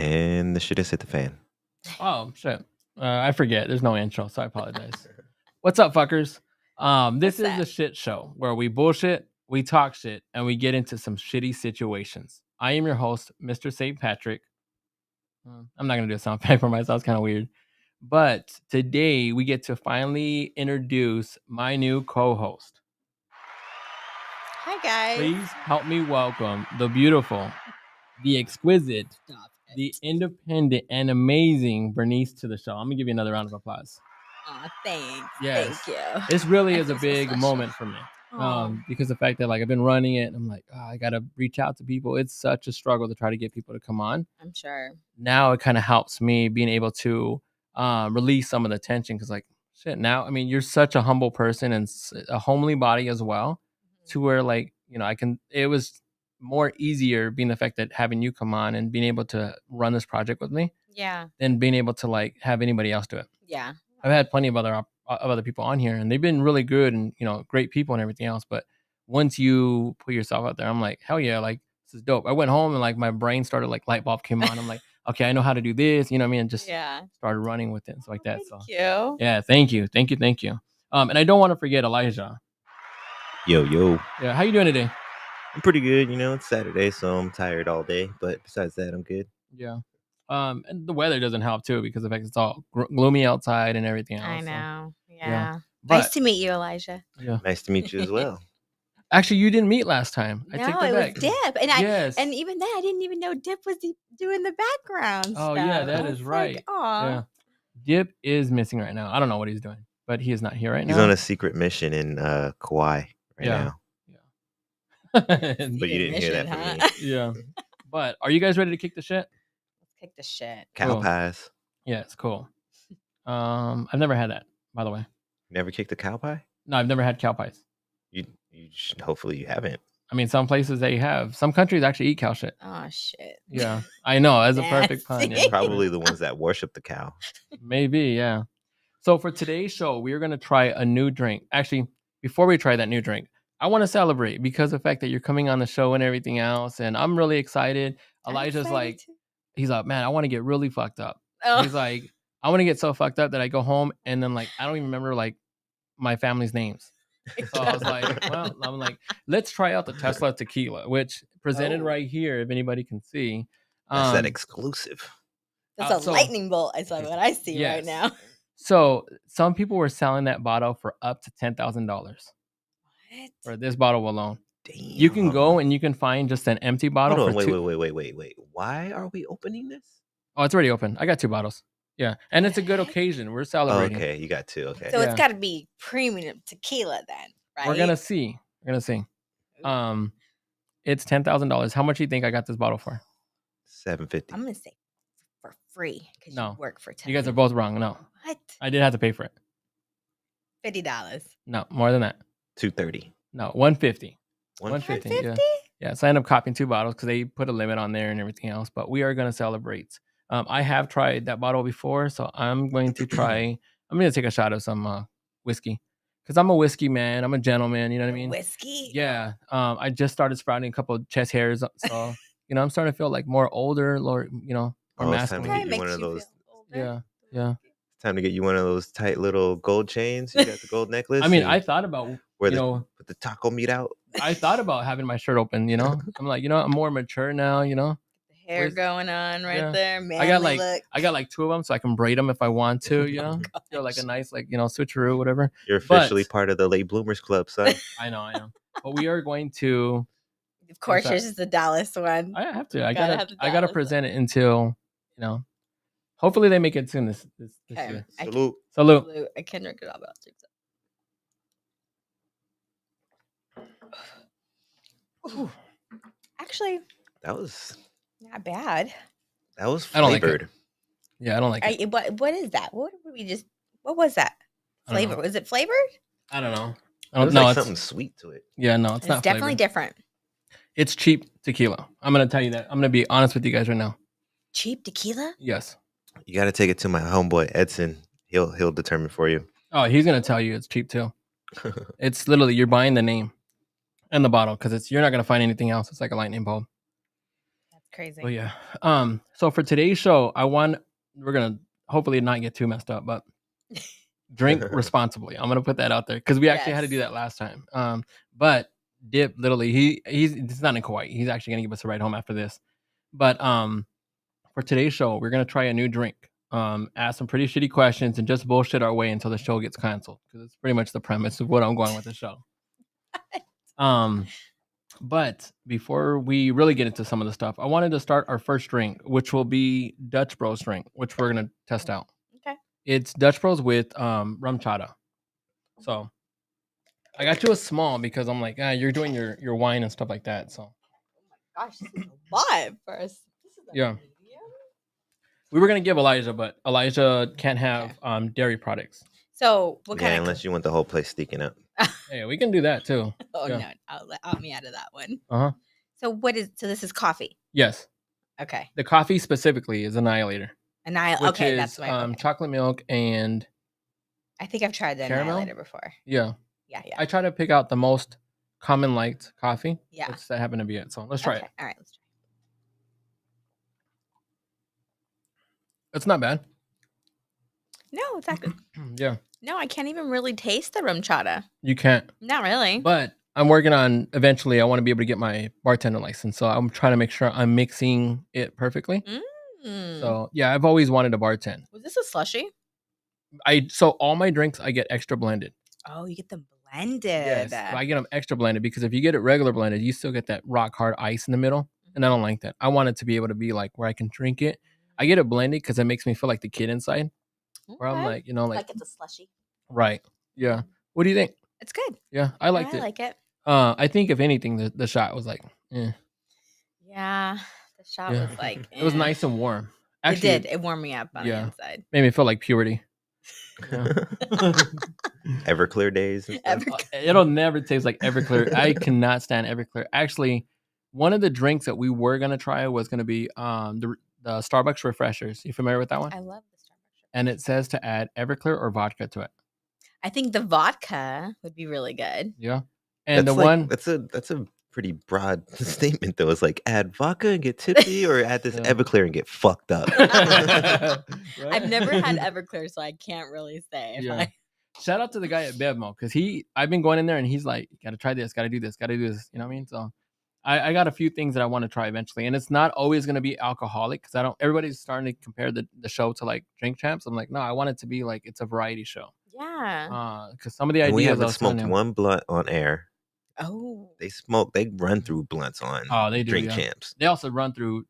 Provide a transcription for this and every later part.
And the shit has hit the fan. Oh shit! I forget. There's no intro, so I apologize. What's up, fuckers? This is the shit show where we bullshit, we talk shit, and we get into some shitty situations. I am your host, Mr. St. Patrick. I'm not gonna do a sound effect for myself. It's kind of weird, but today we get to finally introduce my new co-host. Hi guys. Please help me welcome the beautiful, the exquisite, the independent, and amazing Bernice to the show. I'm gonna give you another round of applause. Aw, thanks. Yes. Thank you. This really I is a feel so big special. moment for me. Aw. Because the fact that like I've been running it, and I'm like, I gotta reach out to people. It's such a struggle to try to get people to come on. I'm sure. Now it kind of helps me being able to release some of the tension because like shit. Now I mean you're such a humble person and a homely body as well, to where like I can. It was more easier being the fact that having you come on and being able to run this project with me Yeah. than being able to like have anybody else do it. Yeah. I've had plenty of other people on here, and they've been really good and great people and everything else. But once you put yourself out there, I'm like, hell yeah, like this is dope. I went home and like my brain started like light bulb came on. I'm like, okay, I know how to do this. You know what I mean? And just started running with it and stuff like that. Thank you. Yeah, thank you. And I don't want to forget Elijah. Yo. Yeah, how you doing today? I'm pretty good. It's Saturday, so I'm tired all day. But besides that, I'm good. Yeah. And the weather doesn't help too because of the fact it's all gloomy outside and everything else. I know. So, Yeah. But, Nice to meet you, Elijah. Yeah. Nice to meet you as well. Actually, you didn't meet last time. I take that back. Was Dip, and yes. and even then, I didn't even know Dip was doing the background. Oh stuff. yeah, that is right. Like, yeah. Dip is missing right now. I don't know what he's doing, but he is not here right now. He's on a secret mission in Kauai now. Yeah. But you didn't hear that from me. Yeah. But are you guys ready to kick the shit? Let's kick the shit. Cow pies. Yeah, it's cool. I've never had that, by the way. Never kicked a cow pie? No, I've never had cow pies. You hopefully you haven't. I mean, some places they have. Some countries actually eat cow shit. Oh shit. Yeah, I know. As a perfect pun. Yeah. Probably the ones that worship the cow. Maybe, yeah. So for today's show, we're gonna try a new drink. Actually, before we try that new drink, I want to celebrate because of the fact that you're coming on the show and everything else, and I'm really excited. Elijah's like, he's like, man, I want to get really fucked up. Oh. He's like, I want to get so fucked up that I go home and then like I don't even remember like my family's names. So I was like, well, I'm like, let's try out the Tesla tequila, which presented right here, if anybody can see. That's that exclusive. That's a lightning bolt. I saw what I see right now. So some people were selling that bottle for up to $10,000. What? For this bottle alone. Damn. You can go and you can find just an empty bottle. Hold on, wait. Why are we opening this? Oh, it's already open. I got 2 bottles. Yeah, and it's a good occasion. We're celebrating. Okay, you got 2. Okay, so it's got to be premium tequila then, right? We're gonna see. It's $10,000. How much do you think I got this bottle for? $750. I'm gonna say for free because you work for 10. You guys are both wrong. No. What? I did have to pay for it. $50. No, more than that. $230. No, $150. $150? Yeah. So I ended up copying 2 bottles because they put a limit on there and everything else. But we are gonna celebrate. I have tried that bottle before, so I'm going to try. I'm going to take a shot of some whiskey because I'm a whiskey man. I'm a gentleman. You know what I mean? Whiskey? Yeah. I just started sprouting a couple of chest hairs, so I'm starting to feel like more older, more more masculine. Time to get you one of those. Yeah. It's time to get you one of those tight little gold chains. You got the gold necklace. I mean, I thought about put the taco meat out. I thought about having my shirt open. I'm like, I'm more mature now. Hair going on right there. I got like 2 of them, so I can braid them if I want to. Feel like a nice switcheroo, whatever. You're officially part of the late bloomers club, son. I know. But we are going to. Of course, yours is the Dallas one. I have to. I gotta present it until Hopefully they make it soon this year. Salute. I can't drink it all, but I'll drink it. Actually, that was. Not bad. That was flavored. Yeah, I don't like it. What is that? What was that? Flavor? Was it flavored? I don't know. There's like something sweet to it. Yeah, no, it's not. It's definitely different. It's cheap tequila. I'm gonna tell you that. I'm gonna be honest with you guys right now. Cheap tequila? Yes. You got to take it to my homeboy Edson. He'll determine for you. Oh, he's gonna tell you it's cheap too. It's literally you're buying the name and the bottle because you're not gonna find anything else. It's like a lightning bulb. Crazy. But yeah. So for today's show, we're gonna hopefully not get too messed up, but drink responsibly. I'm gonna put that out there because we actually had to do that last time. But Dip literally he's not in Kauai. He's actually gonna give us a ride home after this. But for today's show, we're gonna try a new drink. Ask some pretty shitty questions and just bullshit our way until the show gets canceled. Because it's pretty much the premise of what I'm going with the show. But before we really get into some of the stuff, I wanted to start our first drink, which will be Dutch Bros drink, which we're gonna test out. Okay. It's Dutch Bros with rum chata. So I got you a small because I'm like, you're doing your wine and stuff like that. So Gosh, this is a lot first. This is yeah. medium. We were gonna give Elijah, but Elijah can't have dairy products. So what kind of? unless you want the whole place sticking up. Hey, we can do that too. Oh Yeah. no, I'll let me out of that one. Uh-huh. So this is coffee. Yes. Okay. The coffee specifically is Annihilator. Okay, is, that's my chocolate milk and I think I've tried the caramel? Annihilator before. Yeah. Yeah. I try to pick out the most common liked coffee. Yeah. Which that happened to be it. So let's try it. All right, let's try. It's not bad. No, it's not good. Yeah. No, I can't even really taste the rum chata. You can't. Not really. But I'm working on eventually I want to be able to get my bartender license. So I'm trying to make sure I'm mixing it perfectly. So yeah, I've always wanted to bartend. Was this a slushy? So all my drinks I get extra blended. Oh, you get them blended. Yes, I get them extra blended because if you get it regular blended, you still get that rock hard ice in the middle, and I don't like that. I want it to be able to be like where I can drink it. I get it blended because it makes me feel like the kid inside. Where I'm like, like it's a slushy. Right. Yeah. What do you think? It's good. Yeah, I liked it. I like it. I think if anything, the shot was like, Yeah, the shot was like. It was nice and warm. Actually, it did. It warmed me up on the inside. Made me feel like puberty. Yeah. Everclear days. It'll never taste like Everclear. I cannot stand Everclear. Actually, one of the drinks that we were gonna try was gonna be the Starbucks refreshers. You familiar with that one? I love the Starbucks. And it says to add Everclear or vodka to it. I think the vodka would be really good. Yeah. And that's a pretty broad statement though. It's like add vodka and get tipsy, or add this Everclear and get fucked up. I've never had Everclear, so I can't really say. Shout out to the guy at Bevmo because I've been going in there and he's like, gotta try this, gotta do this, gotta do this. You know what I mean? So I got a few things that I want to try eventually, and it's not always gonna be alcoholic because everybody's starting to compare the show to like Drink Champs. I'm like, no, I want it to be like it's a variety show. Yeah. Because some of the ideas we haven't smoked one blunt on air. Oh. They run through blunts on they do, Drink Champs. They also run through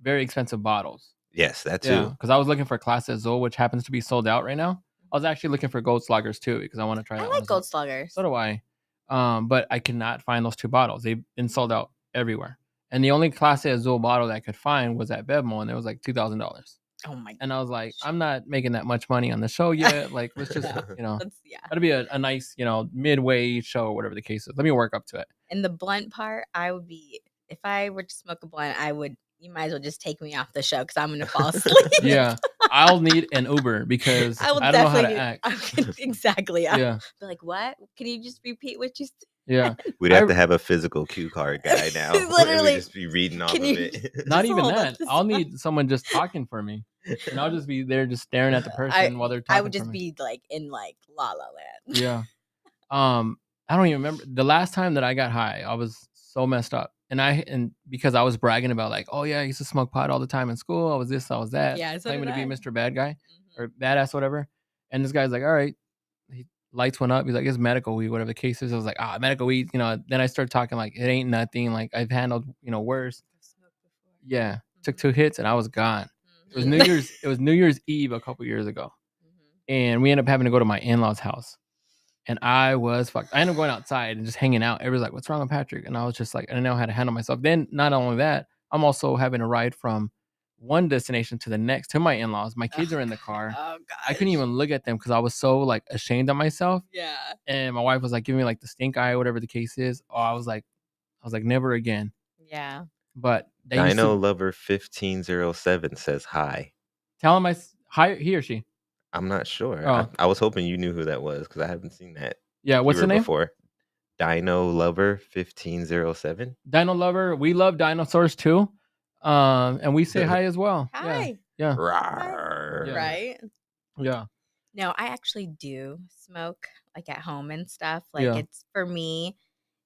very expensive bottles. Yes, that too. Because I was looking for Class Azul, which happens to be sold out right now. I was actually looking for Gold Sloggers too because I want to try that. I like Gold Sloggers. So do I. But I cannot find those two bottles. They've been sold out everywhere. And the only Clase Azul bottle that I could find was at Bevmo, and it was like $2,000. Oh my god. And I was like, I'm not making that much money on the show yet. Like, let's just, that'd be a nice, midway show or whatever the case is. Let me work up to it. And the blunt part, if I were to smoke a blunt, you might as well just take me off the show because I'm going to fall asleep. Yeah. I'll need an Uber because I don't know how to act. Exactly. Yeah. Be like, what? Can you just repeat what you said? Yeah. We'd have to have a physical cue card guy now. Literally. We'd just be reading off of it. Not even that. I'll need someone just talking for me. And I'll just be there just staring at the person while they're talking. I would just be like in like La La Land. Yeah. I don't even remember. The last time that I got high, I was so messed up. And because I was bragging about like, oh yeah, I used to smoke pot all the time in school. I was this, I was that. Yeah, claiming to be Mr. Bad Guy or badass, whatever. And this guy's like, all right. Lights went up. He's like, it's medical weed, whatever the case is. I was like, medical weed. Then I started talking like, it ain't nothing. Like I've handled, worse. Yeah. Took 2 hits and I was gone. It was New Year's. It was New Year's Eve a couple years ago. And we ended up having to go to my in-laws' house. And I was fucked. I ended up going outside and just hanging out. Everybody's like, what's wrong with Patrick? And I was just like, I didn't know how to handle myself. Then not only that, I'm also having to ride from one destination to the next to my in-laws. My kids are in the car. Oh god. I couldn't even look at them because I was so like ashamed of myself. Yeah. And my wife was like giving me like the stink eye, whatever the case is. Oh, I was like, never again. Yeah. But Dino Lover 1507 says hi. Tell him hi, he or she. I'm not sure. Oh. I was hoping you knew who that was because I haven't seen that. Yeah, what's the name? Before. Dino Lover 1507. Dino Lover. We love dinosaurs too. And we say hi as well. Hi. Yeah. Rawr. Yeah. Right. Yeah. No, I actually do smoke like at home and stuff. Like Yeah. it's for me,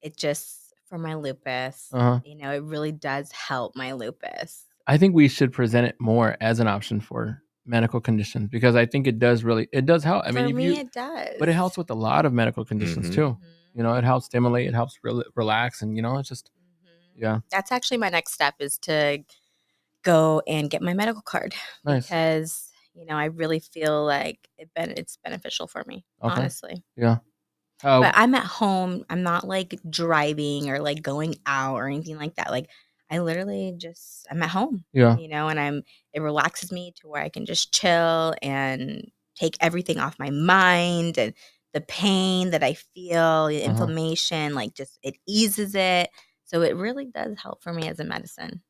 it just for my lupus. Uh-huh. It really does help my lupus. I think we should present it more as an option for medical conditions because I think it does help. I mean, For if me, you, it does. but it helps with a lot of medical conditions too. Mhm. It helps stimulate, it helps relax, and it's just yeah. That's actually my next step is to go and get my medical card Nice. because I really feel like it's beneficial for me, Okay. honestly. Yeah. But I'm at home. I'm not like driving or like going out or anything like that. Like I literally I'm at home. Yeah. And it relaxes me to where I can just chill and take everything off my mind and the pain that I feel, the inflammation, like just it eases it. So it really does help for me as a medicine.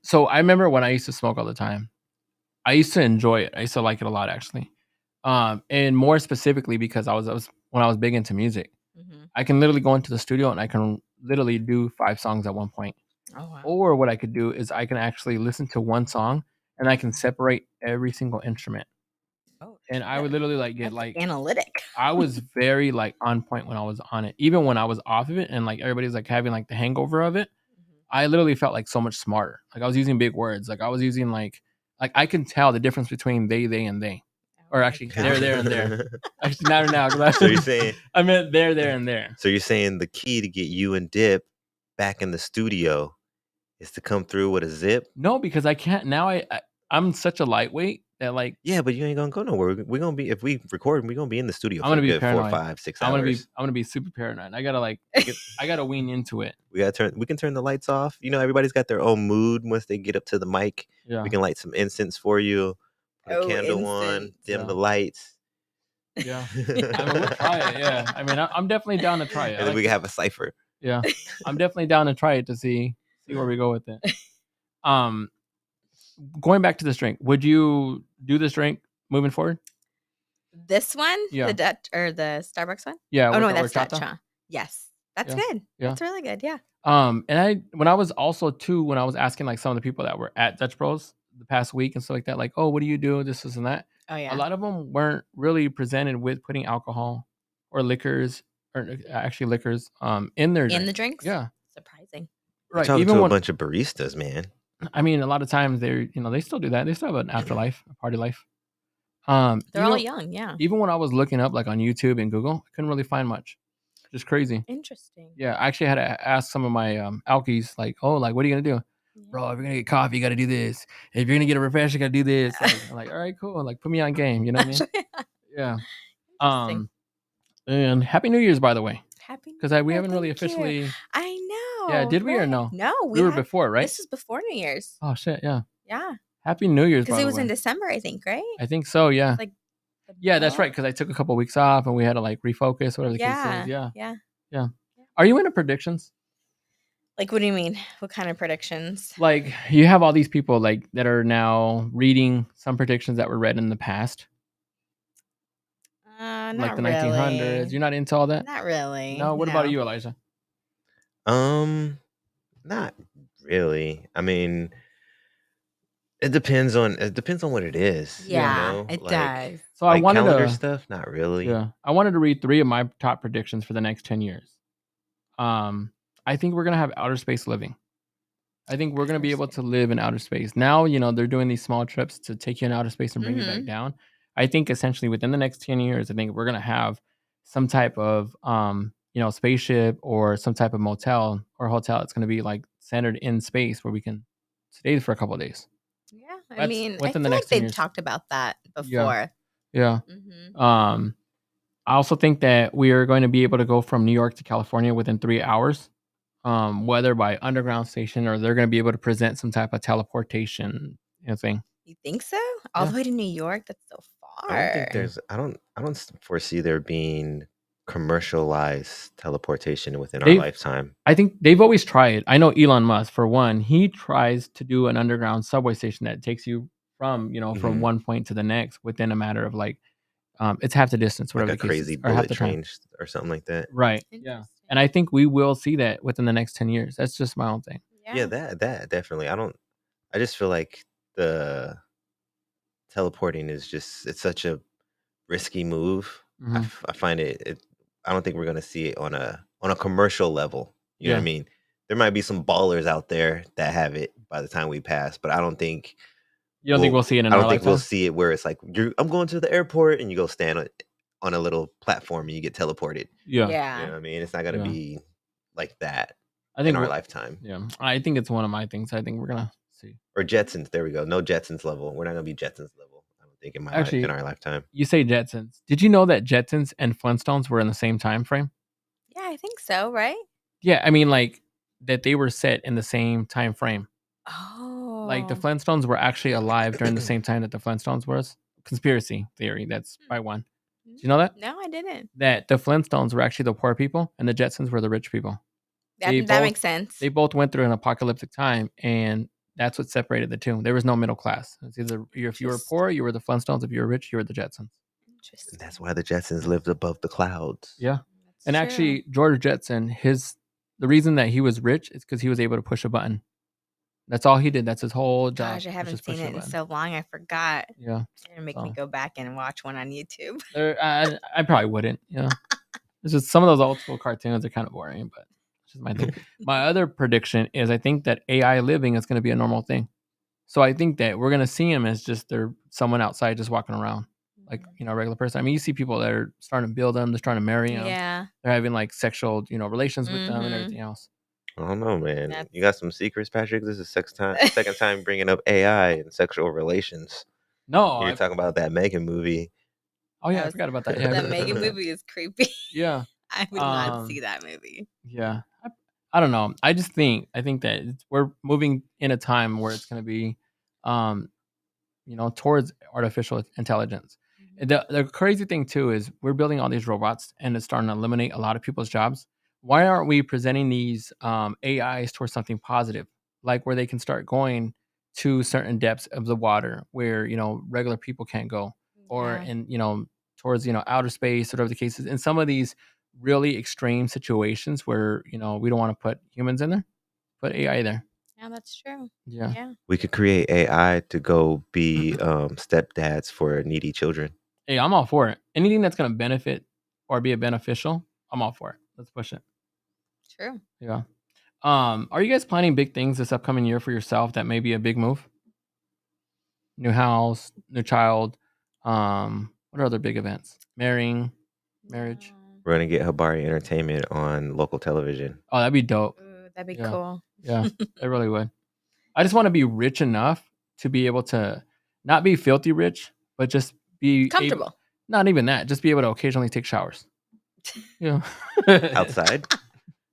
So I remember when I used to smoke all the time. I used to enjoy it. I used to like it a lot actually. And more specifically because I was when I was big into music. Mhm. I can literally go into the studio and I can literally do 5 songs at one point. Oh, wow. Or what I could do is I can actually listen to one song and I can separate every single instrument. Oh, And I would literally like get that's like analytic. I was very like on point when I was on it. Even when I was off of it and like everybody's like having like the hangover of it, I literally felt like so much smarter. Like I was using big words. Like I was using like I can tell the difference between they, and they. Or actually there, and there. Actually not now. So you're saying I meant there, and there. So you're saying the key to get you and Dip back in the studio is to come through with a zip? No, because I can't now. I'm such a lightweight that like Yeah, but you ain't gonna go nowhere. We're gonna be if we record, we're gonna be in the studio I'm for gonna a be good 4, paranoid. 5, 6 I'm hours. gonna be super paranoid. I gotta like I gotta wean into it. We can turn the lights off. Everybody's got their own mood once they get up to the mic. Yeah. We can light some incense for you. Put a candle on, dim the lights. Yeah. I mean, we'll try it. Yeah. I mean, I'm definitely down to try it. And then we can have a cipher. Yeah. I'm definitely down to try it to see where we go with it. Going back to this drink, would you do this drink moving forward? This one? Yeah. The Dutch or the Starbucks one? Yeah. Oh no, that's Dutch, huh? Yes. That's good. Yeah. That's really good. Yeah. And when I was asking like some of the people that were at Dutch Bros the past week and stuff like that, like, oh, what do you do? This and that. Oh yeah. A lot of them weren't really presented with putting alcohol or liquors or actually liquors in their in the drinks. Yeah. Surprising. Right. Talking to a bunch of baristas, man. I mean, a lot of times they're they still do that. They still have an afterlife, a party life. They're all young, yeah. Even when I was looking up like on YouTube and Google, I couldn't really find much. Just crazy. Interesting. Yeah, I actually had to ask some of my alkies, like, oh, like, what are you gonna do? Yeah. Bro, if you're gonna get coffee, you gotta do this. If you're gonna get a refresh, you gotta do this. I'm like, all right, cool. Like, put me on game. You know what I mean? Yeah. And Happy New Year's, by the way. Happy New Year. Because we haven't really officially. I know. Yeah, did we or no? No, we were before, right? This was before New Year's. Oh shit, yeah. Yeah. Happy New Year's. Because it was in December, I think, right? I think so. Yeah. Like. Yeah, that's right. Because I took a couple of weeks off and we had to like refocus, whatever the case is. Yeah. Are you into predictions? Like, what do you mean? What kind of predictions? Like, you have all these people like that are now reading some predictions that were read in the past. Like the 1900s. You're not into all that? Not really. No. What about you, Elijah? Not really. I mean, it depends on what it is. Yeah, it does. So I wanted calendar stuff. Not really. Yeah, I wanted to read 3 of my top predictions for the next 10 years. I think we're gonna have outer space living. I think we're gonna be able to live in outer space. Now, they're doing these small trips to take you in outer space and bring you back down. I think essentially within the next 10 years, I think we're gonna have some type of spaceship or some type of motel or hotel that's gonna be like centered in space where we can stay for a couple of days. Yeah, I mean, I feel the like they've talked about that before. Yeah. I also think that we are going to be able to go from New York to California within 3 hours, whether by underground station or they're going to be able to present some type of teleportation thing. You think so? All the way to New York? That's so far. I don't think I don't foresee there being commercialized teleportation within our lifetime. I think they've always tried. I know Elon Musk, for one, he tries to do an underground subway station that takes you from from one point to the next within a matter of like it's half the distance, whatever like a the case crazy is, or half bullet the train time. or something like that. Right. Yeah. And I think we will see that within the next 10 years. That's just my own thing. Yeah, that definitely. I don't I just feel like the teleporting is it's such a risky move. I find it. I don't think we're gonna see it on a commercial level. You know what I mean? There might be some ballers out there that have it by the time we pass, but I don't think You don't think we'll see it in I our don't think we'll lifetime? see it where it's like I'm going to the airport and you go stand on a little platform and you get teleported. Yeah. You know Yeah. what I mean? It's not gonna Yeah. be like that I in think our we'll lifetime. yeah. I think it's one of my things I think we're gonna see. Or Jetsons. There we go. No Jetsons level. We're not gonna be Jetsons level. I don't think in Actually, our lifetime. you say Jetsons. Did you know that Jetsons and Flintstones were in the same time frame? Yeah, I think so, right? Yeah, I mean, like, that they were set in the same time frame. Like, the Oh. Flintstones were actually alive during the same time that the Flintstones was. Conspiracy theory, that's by one. Did you know that? No, I didn't. That the Flintstones were actually the poor people and the Jetsons were the rich people. That makes sense. They both went through an apocalyptic time, and that's what separated the two. There was no middle class. It's either if you were poor, you were the Flintstones. If you were rich, you were the Jetsons. Interesting. And that's why the Jetsons lived above the clouds. Yeah. That's And true. actually, George Jetson, the reason that he was rich is because he was able to push a button. That's all he did. That's his whole job. Gosh, I haven't seen it in so long. I forgot. Yeah. You're gonna make me go back and watch one on YouTube. I probably wouldn't. Yeah. It's just some of those old school cartoons are kind of boring, but it's just my thing. My other prediction is I think that AI living is going to be a normal thing. So I think that we're going to see them as just they're someone outside just walking around, like, a regular person. I mean, you see people that are starting to build them, they're starting to marry them. Yeah. They're having like sexual, relations with them and everything else. I don't know, man. You got some secrets, Patrick? This is second time bringing up AI and sexual relations. No, you're talking about that Megan movie. Oh yeah, I forgot about that. Yeah, that Megan movie is creepy. Yeah, I would not see that movie. Yeah, I don't know. I think that we're moving in a time where it's going to be, towards artificial intelligence. The crazy thing too is we're building all these robots and it's starting to eliminate a lot of people's jobs. Why aren't we presenting these AIs towards something positive, like where they can start going to certain depths of the water where regular people can't go, or in towards outer space, whatever the case is. In some of these really extreme situations where we don't want to put humans in there, put AI there. Yeah, that's true. Yeah. We could create AI to go be stepdads for needy children. Hey, I'm all for it. Anything that's going to benefit or be beneficial, I'm all for it. Let's push it. True. Yeah. Are you guys planning big things this upcoming year for yourself that may be a big move? New house, new child. What are other big events? Marrying, marriage. We're gonna get Habari Entertainment on local television. Oh, that'd be dope. Ooh, that'd be cool. Yeah, it really would. I just want to be rich enough to be able to not be filthy rich, but just be comfortable. Not even that. Just be able to occasionally take showers. Yeah. Outside?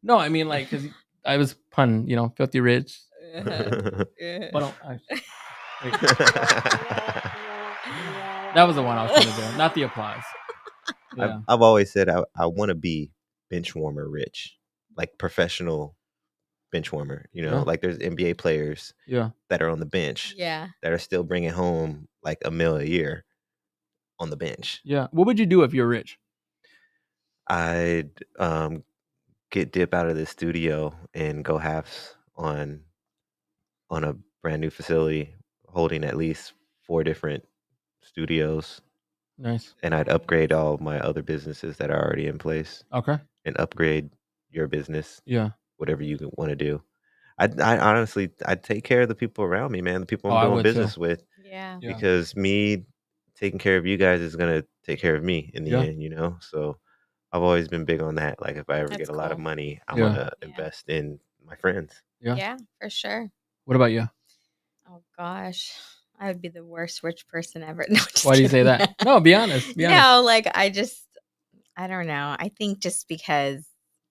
No, I mean, like, because I was pun, filthy rich. But that was the one I was trying to do, not the applause. Yeah. I've always said I want to be bench warmer rich, like professional bench warmer. Like there's NBA players that are on the bench that are still bringing home like $1 million a year on the bench. Yeah. What would you do if you're rich? I'd get Dip out of the studio and go halves on a brand new facility holding at least 4 different studios. Nice. And I'd upgrade all my other businesses that are already in place. Okay. And upgrade your business. Yeah. Whatever you want to do. I honestly, I'd take care of the people around me, man. The people I'm doing business with. Yeah. Because me taking care of you guys is going to take care of me in the end, So I've always been big on that. Like if I ever get a lot of money, I'm going to invest in my friends. Yeah, for sure. What about you? Oh gosh. I would be the worst rich person ever. No, why do you say that? No, be honest. No, like I don't know. I think just because,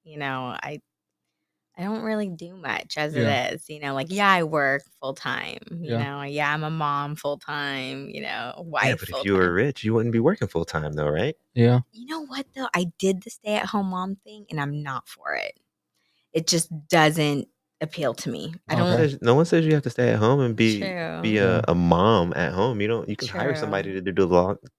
I don't really do much as it is, like, I work full time, I'm a mom full time, wife. Yeah, but if you were rich, you wouldn't be working full time though, right? Yeah. You know what though? I did the stay at home mom thing and I'm not for it. It just doesn't, appeal to me. I No one don't. says no one says you have to stay at home and be True. a mom at home. You can hire somebody True. to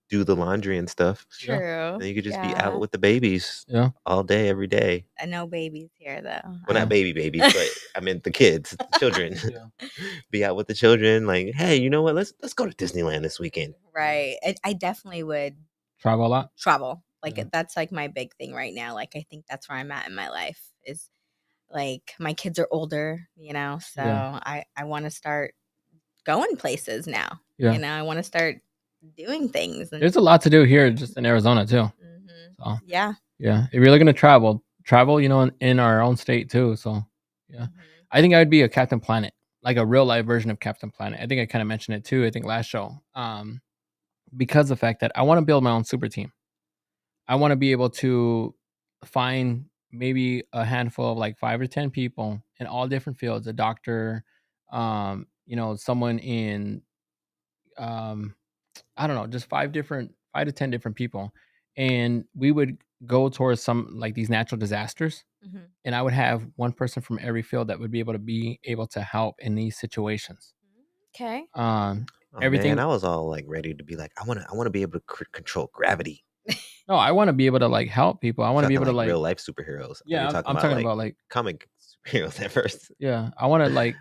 do the laundry and stuff. Yeah. True. And you could just be Yeah. out with the babies Yeah. all day, every day. No babies here though. Well, not babies, but I meant the kids, the children. Yeah. Be out with the children. Like, hey, you know what? Let's go to Disneyland this weekend. Right. I definitely would Travel a lot. travel. Like Yeah. that's like my big thing right now. Like I think that's where I'm at in my life is like my kids are older, so Yeah. I want to start going places now. Yeah. I want to start doing things. And, There's a lot to do here just in Arizona too. Mhm. So Yeah. yeah, if you're looking to travel, in our own state too. So yeah, Mhm. I think I would be a Captain Planet, like a real life version of Captain Planet. I think I kind of mentioned it too. I think last show, because of the fact that I want to build my own super team. I want to be able to find maybe a handful of like 5 or 10 people in all different fields, a doctor, someone in um I don't know, just 5 to 10 different people. And we would go towards some like these natural disasters. Mhm. And I would have one person from every field that would be able to help in these situations. Okay. Oh Everything. man, I was all like ready to be like, I want to be able to control gravity. No, I want to be able to like help people. I want to be Talking able to like real like, life superheroes. I thought you yeah, were I'm, talking I'm about talking like about like, comic superheroes at first. yeah, I want to like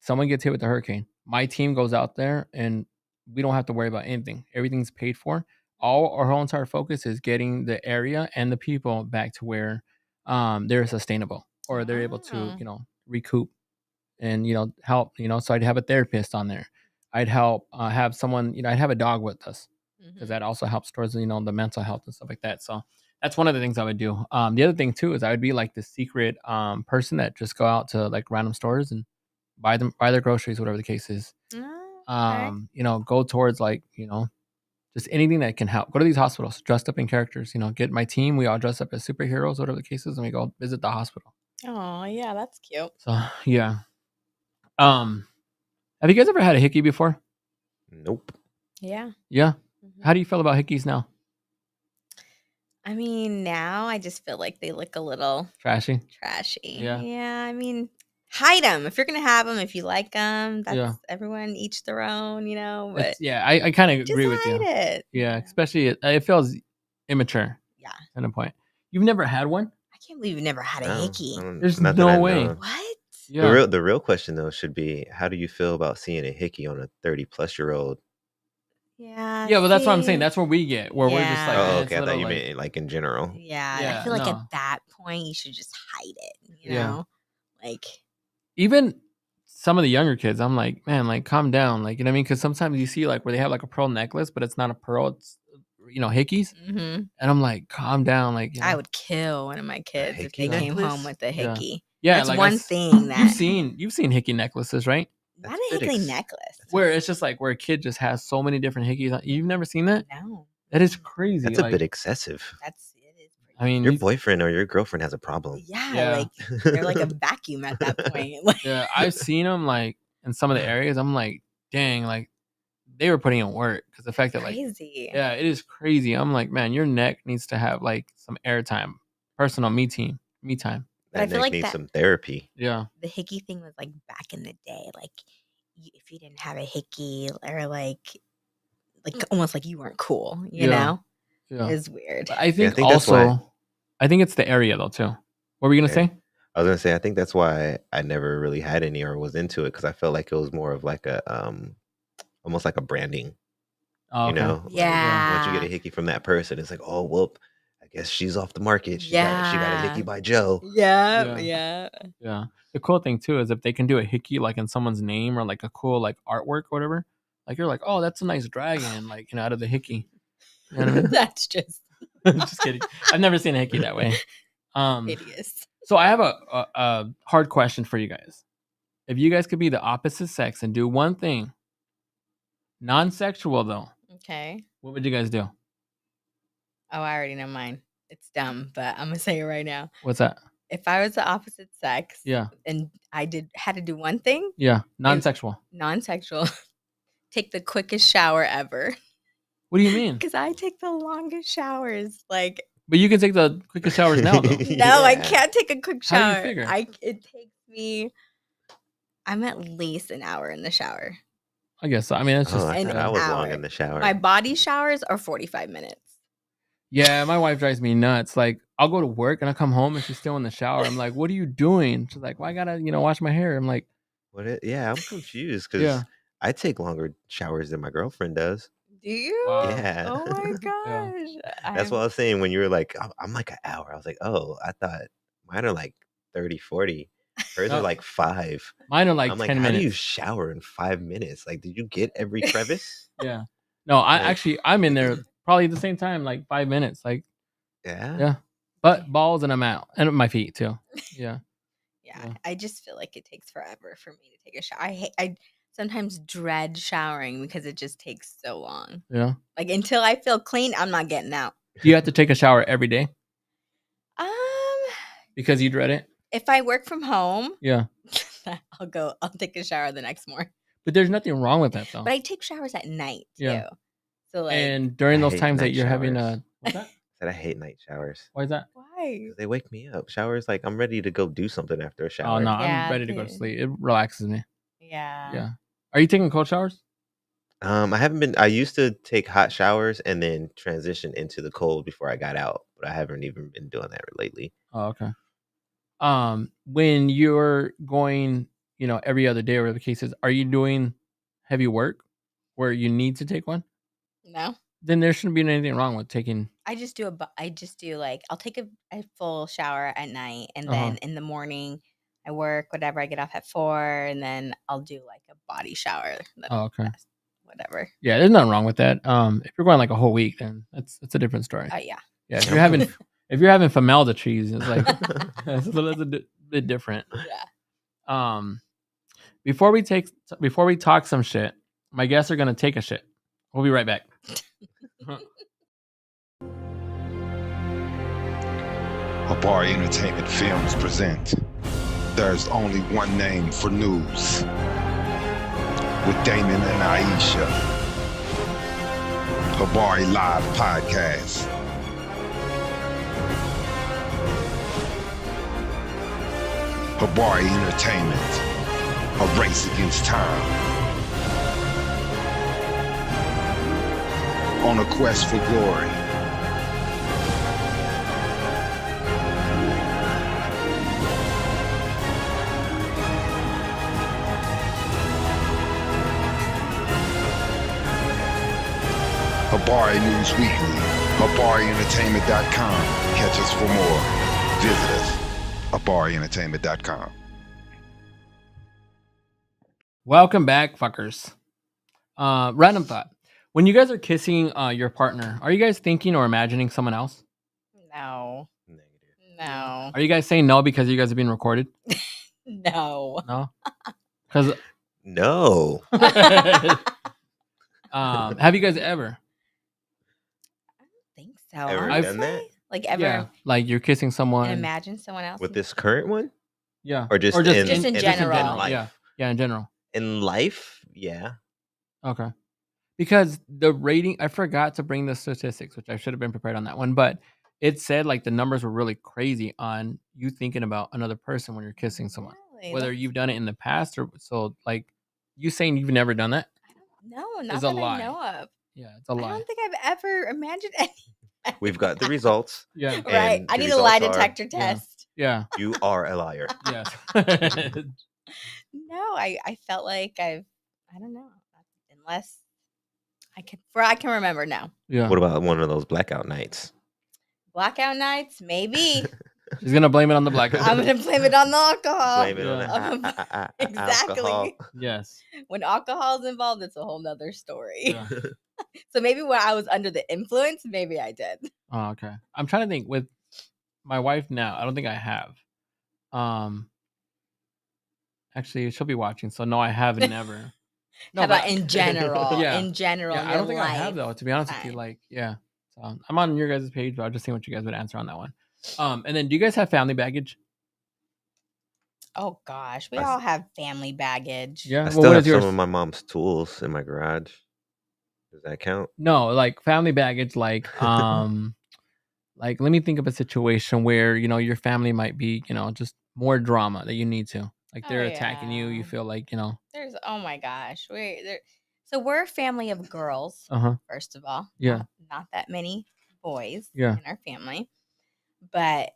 someone gets hit with a hurricane. My team goes out there and we don't have to worry about anything. Everything's paid for. Our whole entire focus is getting the area and the people back to where they're sustainable or they're able to, Oh. recoup and help. So I'd have a therapist on there. I'd help have someone. I'd have a dog with us because Mhm. that also helps towards the mental health and stuff like that. So that's one of the things I would do. The other thing too is I would be like the secret person that just go out to like random stores and buy their groceries, whatever the case is. Oh, okay. Go towards like just anything that can help. Go to these hospitals dressed up in characters. Get my team. We all dress up as superheroes, whatever the case is, and we go visit the hospital. Oh, yeah, that's cute. So yeah. Have you guys ever had a hickey before? Nope. Yeah. Yeah. Mhm. How do you feel about hickeys now? I mean, now I just feel like they look a little Trashy. trashy. Yeah, I mean, hide them if you're gonna have them. If you like them, that's Yeah. everyone each their own, But Yeah, I kind of just agree with you. hide it. Yeah, especially it feels immature. Yeah. At a point. You've never had one? I can't believe you've never had a hickey. There's Not that I no know way. of. What? Yeah. The real question though should be, how do you feel about seeing a hickey on a 30-plus-year-old? Yeah. Yeah, but that's what I'm saying. see, That's where we get where we're just like, Yeah. Oh, it's okay. a I thought little you like, meant like in general. Yeah, Yeah, I feel like no. at that point you should just hide it. You Yeah. know, like even some of the younger kids, I'm like, man, like calm down, like, you know what I mean? Because sometimes you see like where they have like a pearl necklace, but it's not a pearl, it's hickeys, mhm. and I'm like, calm down, like, I would kill one of my kids if hickey they came home necklace? with a Yeah. hickey. Yeah, That's like one thing that you've seen hickey necklaces, right? not That's a a bit hickey ex- necklace. Where it's just like where a kid just has so many different hickeys. You've never seen that? No, That is crazy. That's a like, bit excessive. it is pretty. I mean, Your boyfriend or your girlfriend has a problem. Yeah, Yeah. like they're like a vacuum at that point. Like, yeah, I've seen them like in some of the areas. I'm like, dang, like they were putting in work because the fact that like, crazy. yeah, it is crazy. I'm like, man, your neck needs to have like some airtime, personal me time. But I That feel neck like needs that some therapy. Yeah, the hickey thing was like back in the day. Like if you didn't have a hickey or like almost like you weren't cool. You Yeah. know, yeah. it's weird. But I think, think that's also, why- I think it's the area though too. What were you gonna Okay. say? I was gonna say, I think that's why I never really had any or was into it, because I felt like it was more of like a almost like a branding. Oh, okay. Like, once you Yeah. get a hickey from that person, it's like, oh whoop, I guess she's off the market. She got a hickey Yeah. by Joe. Yeah, Yeah. yeah. Yeah. The cool thing too is if they can do a hickey like in someone's name or like a cool like artwork or whatever, like you're like, oh, that's a nice dragon, like out of the hickey. You know what I mean? That's just Just kidding. I've never seen a hickey that way. hideous. So I have a hard question for you guys. If you guys could be the opposite sex and do one thing, non-sexual though, Okay. what would you guys do? Oh, I already know mine. It's dumb, but I'm gonna say it right now. What's that? If I was the opposite sex, Yeah. and I had to do one thing, Yeah. Non-sexual. non-sexual, take the quickest shower ever. What do you mean? Because I take the longest showers. Like, But you can take the quickest showers now though. no, I Yeah. can't take a quick How do you shower. figure? It takes me, I'm at least an hour in the shower. I guess so. I mean, it's just I thought I was long in the shower. My body showers are 45 minutes. Yeah, my wife drives me nuts. Like, I'll go to work and I come home and she's still in the shower. I'm like, "What are you doing?" She's like, "Well, I gotta, wash my hair." I'm like, Yeah, I'm confused because Yeah. I take longer showers than my girlfriend does. Do you? Wow. Yeah. Oh my Yeah. gosh. That's what I was saying when you were like, I'm like an hour. I was like, oh, I thought mine are like 30, 40. Hers No. are like 5. Mine are like I'm like, 10 how do you minutes. shower in 5 minutes? Like, did you get every crevice? Yeah. No, Like, I'm in there probably at the same time, like 5 minutes. Like, yeah. yeah. But balls and I'm out. And my feet too. Yeah. Yeah, I just feel like it takes forever for me to take a shower. I sometimes dread showering because it just takes so long. Yeah. Like until I feel clean, I'm not getting out. Do you have to take a shower every day Um, because you dread it? if I work from home, Yeah. I'll take a shower the next morning. But there's nothing wrong with that though. But I take showers at night too. Yeah. So like, And during I those hate times that night you're having showers. what's that? Said I hate night showers. Why is that? why? 'Cause they wake me up. Showers, like, I'm ready to go do something after a Oh shower. no, Yeah, I'm ready to go to dude. sleep. It relaxes me. Yeah. Yeah. Are you taking cold showers? I used to take hot showers and then transition into the cold before I got out, but I haven't even been doing that lately. Oh, okay. When you're going, every other day or whatever the case is, are you doing heavy work where you need to take one? No. Then there shouldn't be anything wrong with taking. I just do like I'll take a full shower at night and Uh-huh. then in the morning I work whatever, I get off at 4 and then I'll do like a body shower. Oh, okay. Whatever. Yeah, there's nothing wrong with that. If you're going like a whole week, then that's a different story. Yeah. Yeah, if you're having formaldehyde, it's like that's a bit different. Yeah. Before we talk some shit, my guests are gonna take a shit. We'll be right back. Habari Entertainment Films present There's Only One Name for News with Damon and Iesha. Habari Live Podcast. Habari Entertainment, a race against time. On a quest for glory. Habari News Weekly, HabariEntertainment.com. Catch us for more. Visit us, HabariEntertainment.com. Welcome back, fuckers. Random thought. When you guys are kissing your partner, are you guys thinking or imagining someone else? No. Negative. No. Are you guys saying no because you guys are being recorded? No. No? Because No. have you guys ever? I don't think so. Ever honestly. done that? Like ever Yeah, like you're kissing someone. and imagine someone else With this current one? Yeah, Or just in in general. life? Yeah, in general. In life? Yeah. Okay. Because the rating, I forgot to bring the statistics, which I should have been prepared on that one, but it said like the numbers were really crazy on you thinking about another person when you're kissing someone. Really? Whether you've done it in the past or so, like you saying you've never done that? No, not is that a lie. I know of. Yeah, it's a I lie. don't think I've ever imagined any. We've got the results. Yeah. Right. And I the need a lie results are- detector test. Yeah. You are a liar. Yes. No, I felt like I don't know. Unless I can remember now. Yeah. What about one of those blackout nights? Blackout nights, maybe. She's gonna blame it on the blackout. I'm gonna blame it on the alcohol. Blame it on Yeah. the Exactly. alcohol. Yes. When alcohol's involved, it's a whole nother story. Yeah. So maybe when I was under the influence, maybe I did. Oh, okay. I'm trying to think with my wife now. I don't think I have. Actually, she'll be watching, so no, I have never. No, How about but- in general? Yeah. In general, Yeah, in I don't your think I have life. though. To be honest with you, time. like, yeah. So I'm on your guys' page, but I'll just see what you guys would answer on that one. And then, do you guys have family baggage? Oh gosh, we I s- all have family baggage. Yeah. I Well, still what have is yours? some of my mom's tools in my garage. Does that count? No, like family baggage, like like let me think of a situation where your family might be just more drama that you need to. Like Oh, they're attacking you. You yeah. feel like, There's oh my gosh. So we're a family of girls, uh-huh. first of all. Yeah. Not that many boys Yeah. in our family. But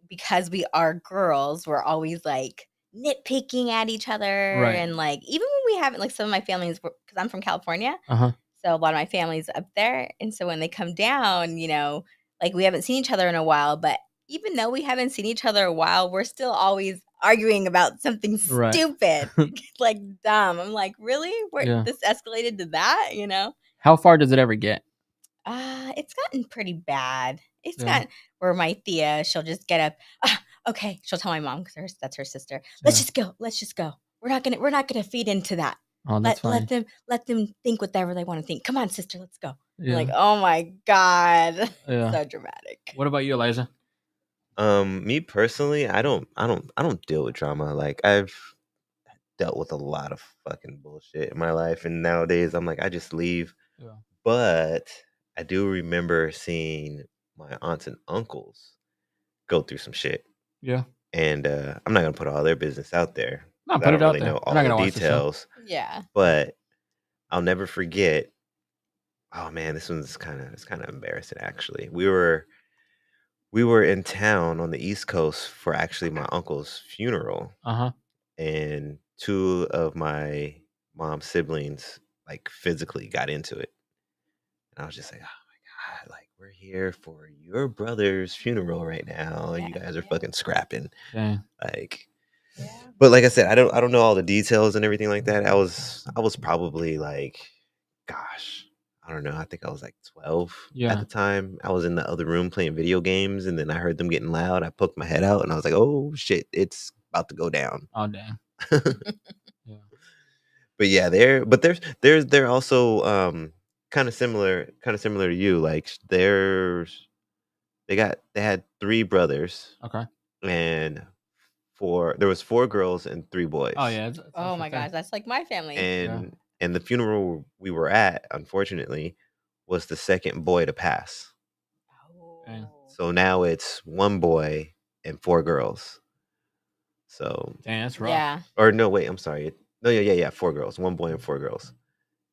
because we are girls, we're always like nitpicking at each other. Right. And like even when we haven't, like some of my families, because I'm from California, Uh-huh. so a lot of my family's up there. And so when they come down, like we haven't seen each other in a while, but even though we haven't seen each other a while, we're still always arguing about something Right. stupid, like dumb. I'm like, really? Yeah. This escalated to that, How far does it ever get? It's gotten pretty bad. It's Yeah. gotten where my Thea, she'll just get up. Okay, she'll tell my mom because that's her sister. Yeah. Let's just go. Let's just go. We're not gonna feed into that. Oh, that's Let fine. let them think whatever they want to think. Come on, sister, let's go. I'm Yeah. like, oh my god, Yeah. so dramatic. What about you, Elijah? Me personally, I don't deal with drama. Like I've dealt with a lot of fucking bullshit in my life, and nowadays I'm like, I just leave. Yeah. But I do remember seeing my aunts and uncles go through some shit, Yeah. and I'm not gonna put all their business out there. No, 'Cause I put it don't out really there. know I'm all not the gonna watch the show. details, Yeah. but I'll never forget. Oh man, this one's kind of embarrassing actually. We were in town on the East Coast for actually my uncle's funeral, Uh-huh. and two of my mom's siblings like physically got into it. And I was just like, oh my God, like we're here for your brother's funeral right now, and you guys are fucking scrapping. Dang. Like, Yeah. but like I said, I don't know all the details and everything like that. I was probably like, gosh, I don't know. I think I was like 12 Yeah. at the time. I was in the other room playing video games, and then I heard them getting loud. I poked my head out, and I was like, oh shit, it's about to go down. Oh, dang. Yeah. But yeah, they're also kind of similar to you. Like they had three brothers, Okay. and there was four girls and three boys. Oh, yeah. Oh my gosh, that's like my family. And the funeral we were at, unfortunately, was the second boy to pass. Dang. So now it's one boy and four girls. So Dang, that's rough. Yeah. or no, wait, I'm sorry. No, yeah, four girls, one boy and four girls.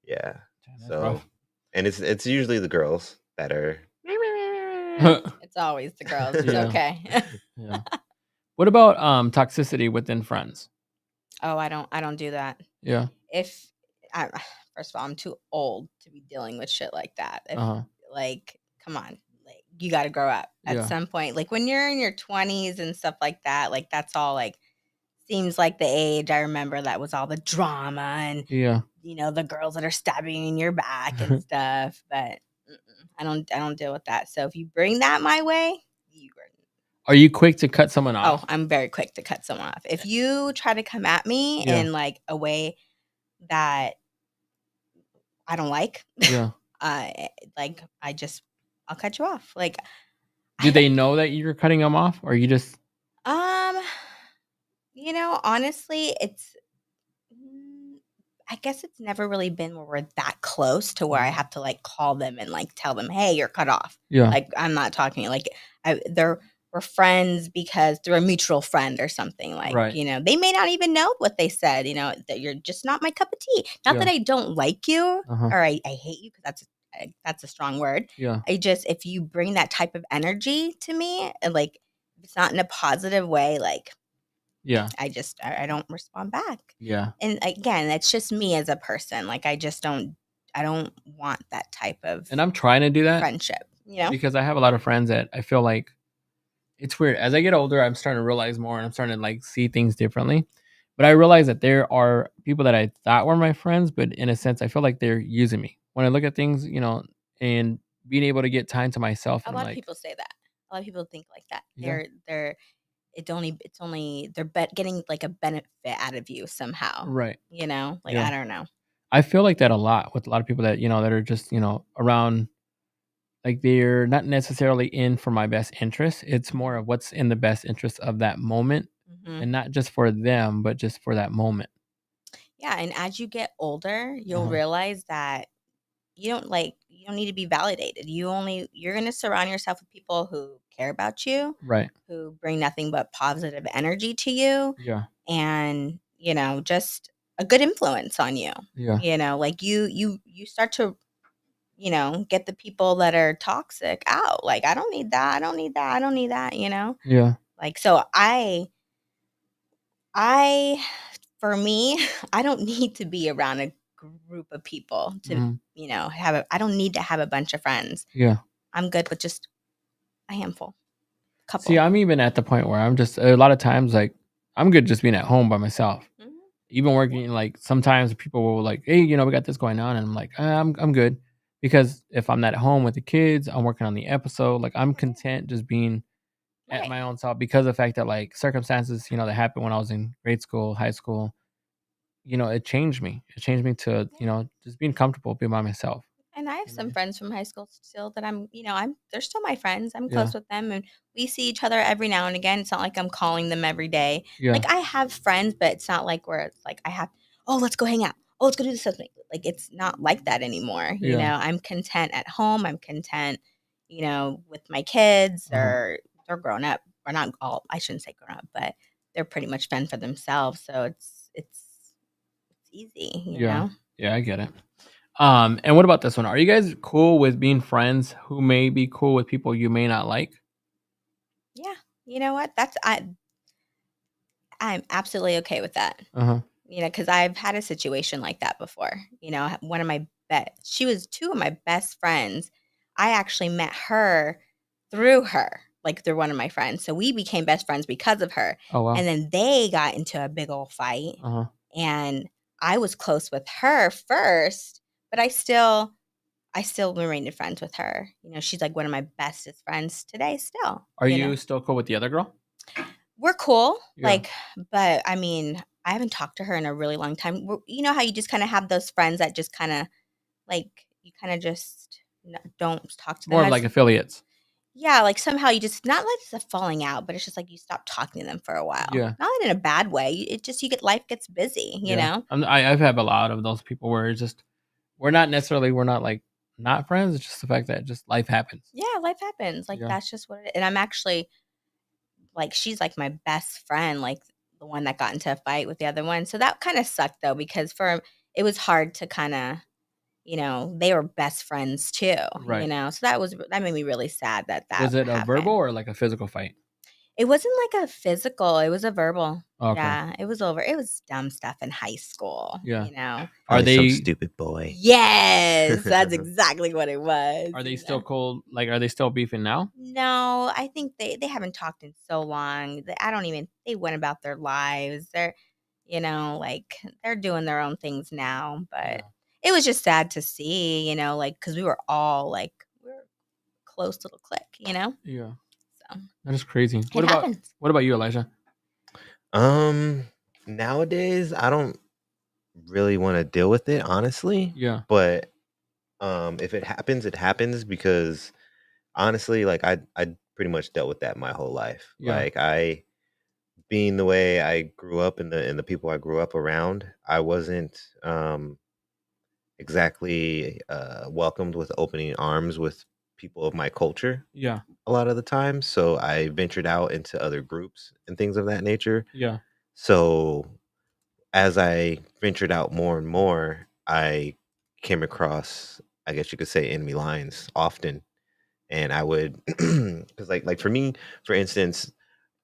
Yeah. Dang, that's So rough. and it's usually the girls that are. It's always the girls. It's Yeah. okay. Yeah. What about toxicity within friends? Oh, I don't do that. Yeah. First of all, I'm too old to be dealing with shit like that. Uh-huh. Like, come on, like you got to grow up at Yeah. some point. Like when you're in your 20s and stuff like that, like that's all like seems like the age I remember that was all the drama and Yeah. the girls that are stabbing you in your back and stuff. But I don't deal with that. So if you bring that my way, Are you quick to cut someone off? oh, I'm very quick to cut someone off. If you try to come at me Yeah. in like a way that I don't like, Yeah. like I'll cut you off. Like, Do they know that you're cutting them off, or you just? Honestly, I guess it's never really been where we're that close to where I have to like call them and like tell them, hey, you're cut off. Yeah. Like I'm not talking like we're friends because they're a mutual friend or something. Like, Right. They may not even know what they said, that you're just not my cup of tea. Not that Yeah. I don't like you Uh-huh. or I hate you, because that's a strong word. Yeah. If you bring that type of energy to me, and like it's not in a positive way, like Yeah. I don't respond back. Yeah. And again, that's just me as a person. Like I don't want that type of And I'm trying to do that friendship, because I have a lot of friends that I feel like it's weird. As I get older, I'm starting to realize more, and I'm starting to like see things differently. But I realize that there are people that I thought were my friends, but in a sense, I feel like they're using me. When I look at things, and being able to get time to myself. A And lot like, of people say that. A lot of people think like that. Yeah. They're getting like a benefit out of you somehow. right. Like Yeah. I don't know. I feel like that a lot with a lot of people that, that are just, around, like they're not necessarily in for my best interest. It's more of what's in the best interest of that moment, Mhm. and not just for them, but just for that moment. Yeah, and as you get older, you'll Uh-huh. realize that you don't need to be validated. You're going to surround yourself with people who care about you, Right. who bring nothing but positive energy to you. Yeah. and, just a good influence on you. Yeah. Like you start to, get the people that are toxic out. Like, I don't need that. I don't need that. I don't need that, Yeah. Like, so I for me, I don't need to be around a group of people to, I don't need to have a bunch of friends. Yeah. I'm good with just a handful, couple. See, I'm even at the point where I'm just a lot of times like I'm good just being at home by myself. Mhm. Even working, like sometimes people will like, hey, we got this going on, and I'm like, I'm good, because if I'm not at home with the kids, I'm working on the episode. Like I'm content just being at Right. my own self, because of the fact that like circumstances, that happened when I was in grade school, high school, it changed me. It changed me to, just being comfortable being by myself. And I have You some know? friends from high school still that they're still my friends. I'm Yeah. close with them, and we see each other every now and again. It's not like I'm calling them every day. Yeah. Like, I have friends, but it's not like where it's like oh, let's go hang out. Oh, let's go do this something. Like, it's not like that anymore. Yeah. I'm content at home. I'm content, with my kids. They're grown up. Or not all, I shouldn't say grown up, but they're pretty much fend for themselves. So it's easy, Yeah. Yeah, I get it. And what about this one? Are you guys cool with being friends who may be cool with people you may not like? Yeah. You know what? I'm absolutely okay with that. Uh-huh. Because I've had a situation like that before. One of my she was two of my best friends. I actually met her through her, like through one of my friends. So we became best friends because of her. Oh wow. And then they got into a big old fight. Uh-huh. And I was close with her first, but I still remained friends with her. She's like one of my bestest friends today still. Are you still cool with the other girl? We're cool. Yeah. But I mean, I haven't talked to her in a really long time. You know how you just kind of have those friends that just kind of like, you kind of just don't talk to them. More of like affiliates. Yeah, like somehow you just, not like it's a falling out, but it's just like you stop talking to them for a while. Yeah. Not in a bad way. It just, life gets busy, you know? I've had a lot of those people where it's just, we're not like not friends. It's just the fact that just life happens. Yeah, life happens. Like, that's just what it is. And I'm actually, like, she's like my best friend, like the one that got into a fight with the other one. So that kind of sucked though, because it was hard to kind of, they were best friends too, Right. So that made me really sad that Was it a happened. verbal or like a physical fight? It wasn't like a physical, it was a verbal. Okay. Yeah, it was dumb stuff in high school, Yeah. Are they some stupid boy? Yes, that's exactly what it was. Are they still cold? Like, are they still beefing now? No, I think they haven't talked in so long. They went about their lives. They're, like, they're doing their own things now, but it was just sad to see, like, because we were all like, we're a close little clique, Yeah. So that is crazy. it happens. What about you, Elijah? Nowadays I don't really want to deal with it, honestly. Yeah. But if it happens, it happens, because honestly, like I pretty much dealt with that my whole life. Yeah. Like, being the way I grew up and the people I grew up around, I wasn't exactly welcomed with opening arms with people of my culture Yeah. a lot of the time. So I ventured out into other groups and things of that nature. Yeah. So as I ventured out more and more, I came across, I guess you could say, enemy lines often. And I would, because like for me, for instance,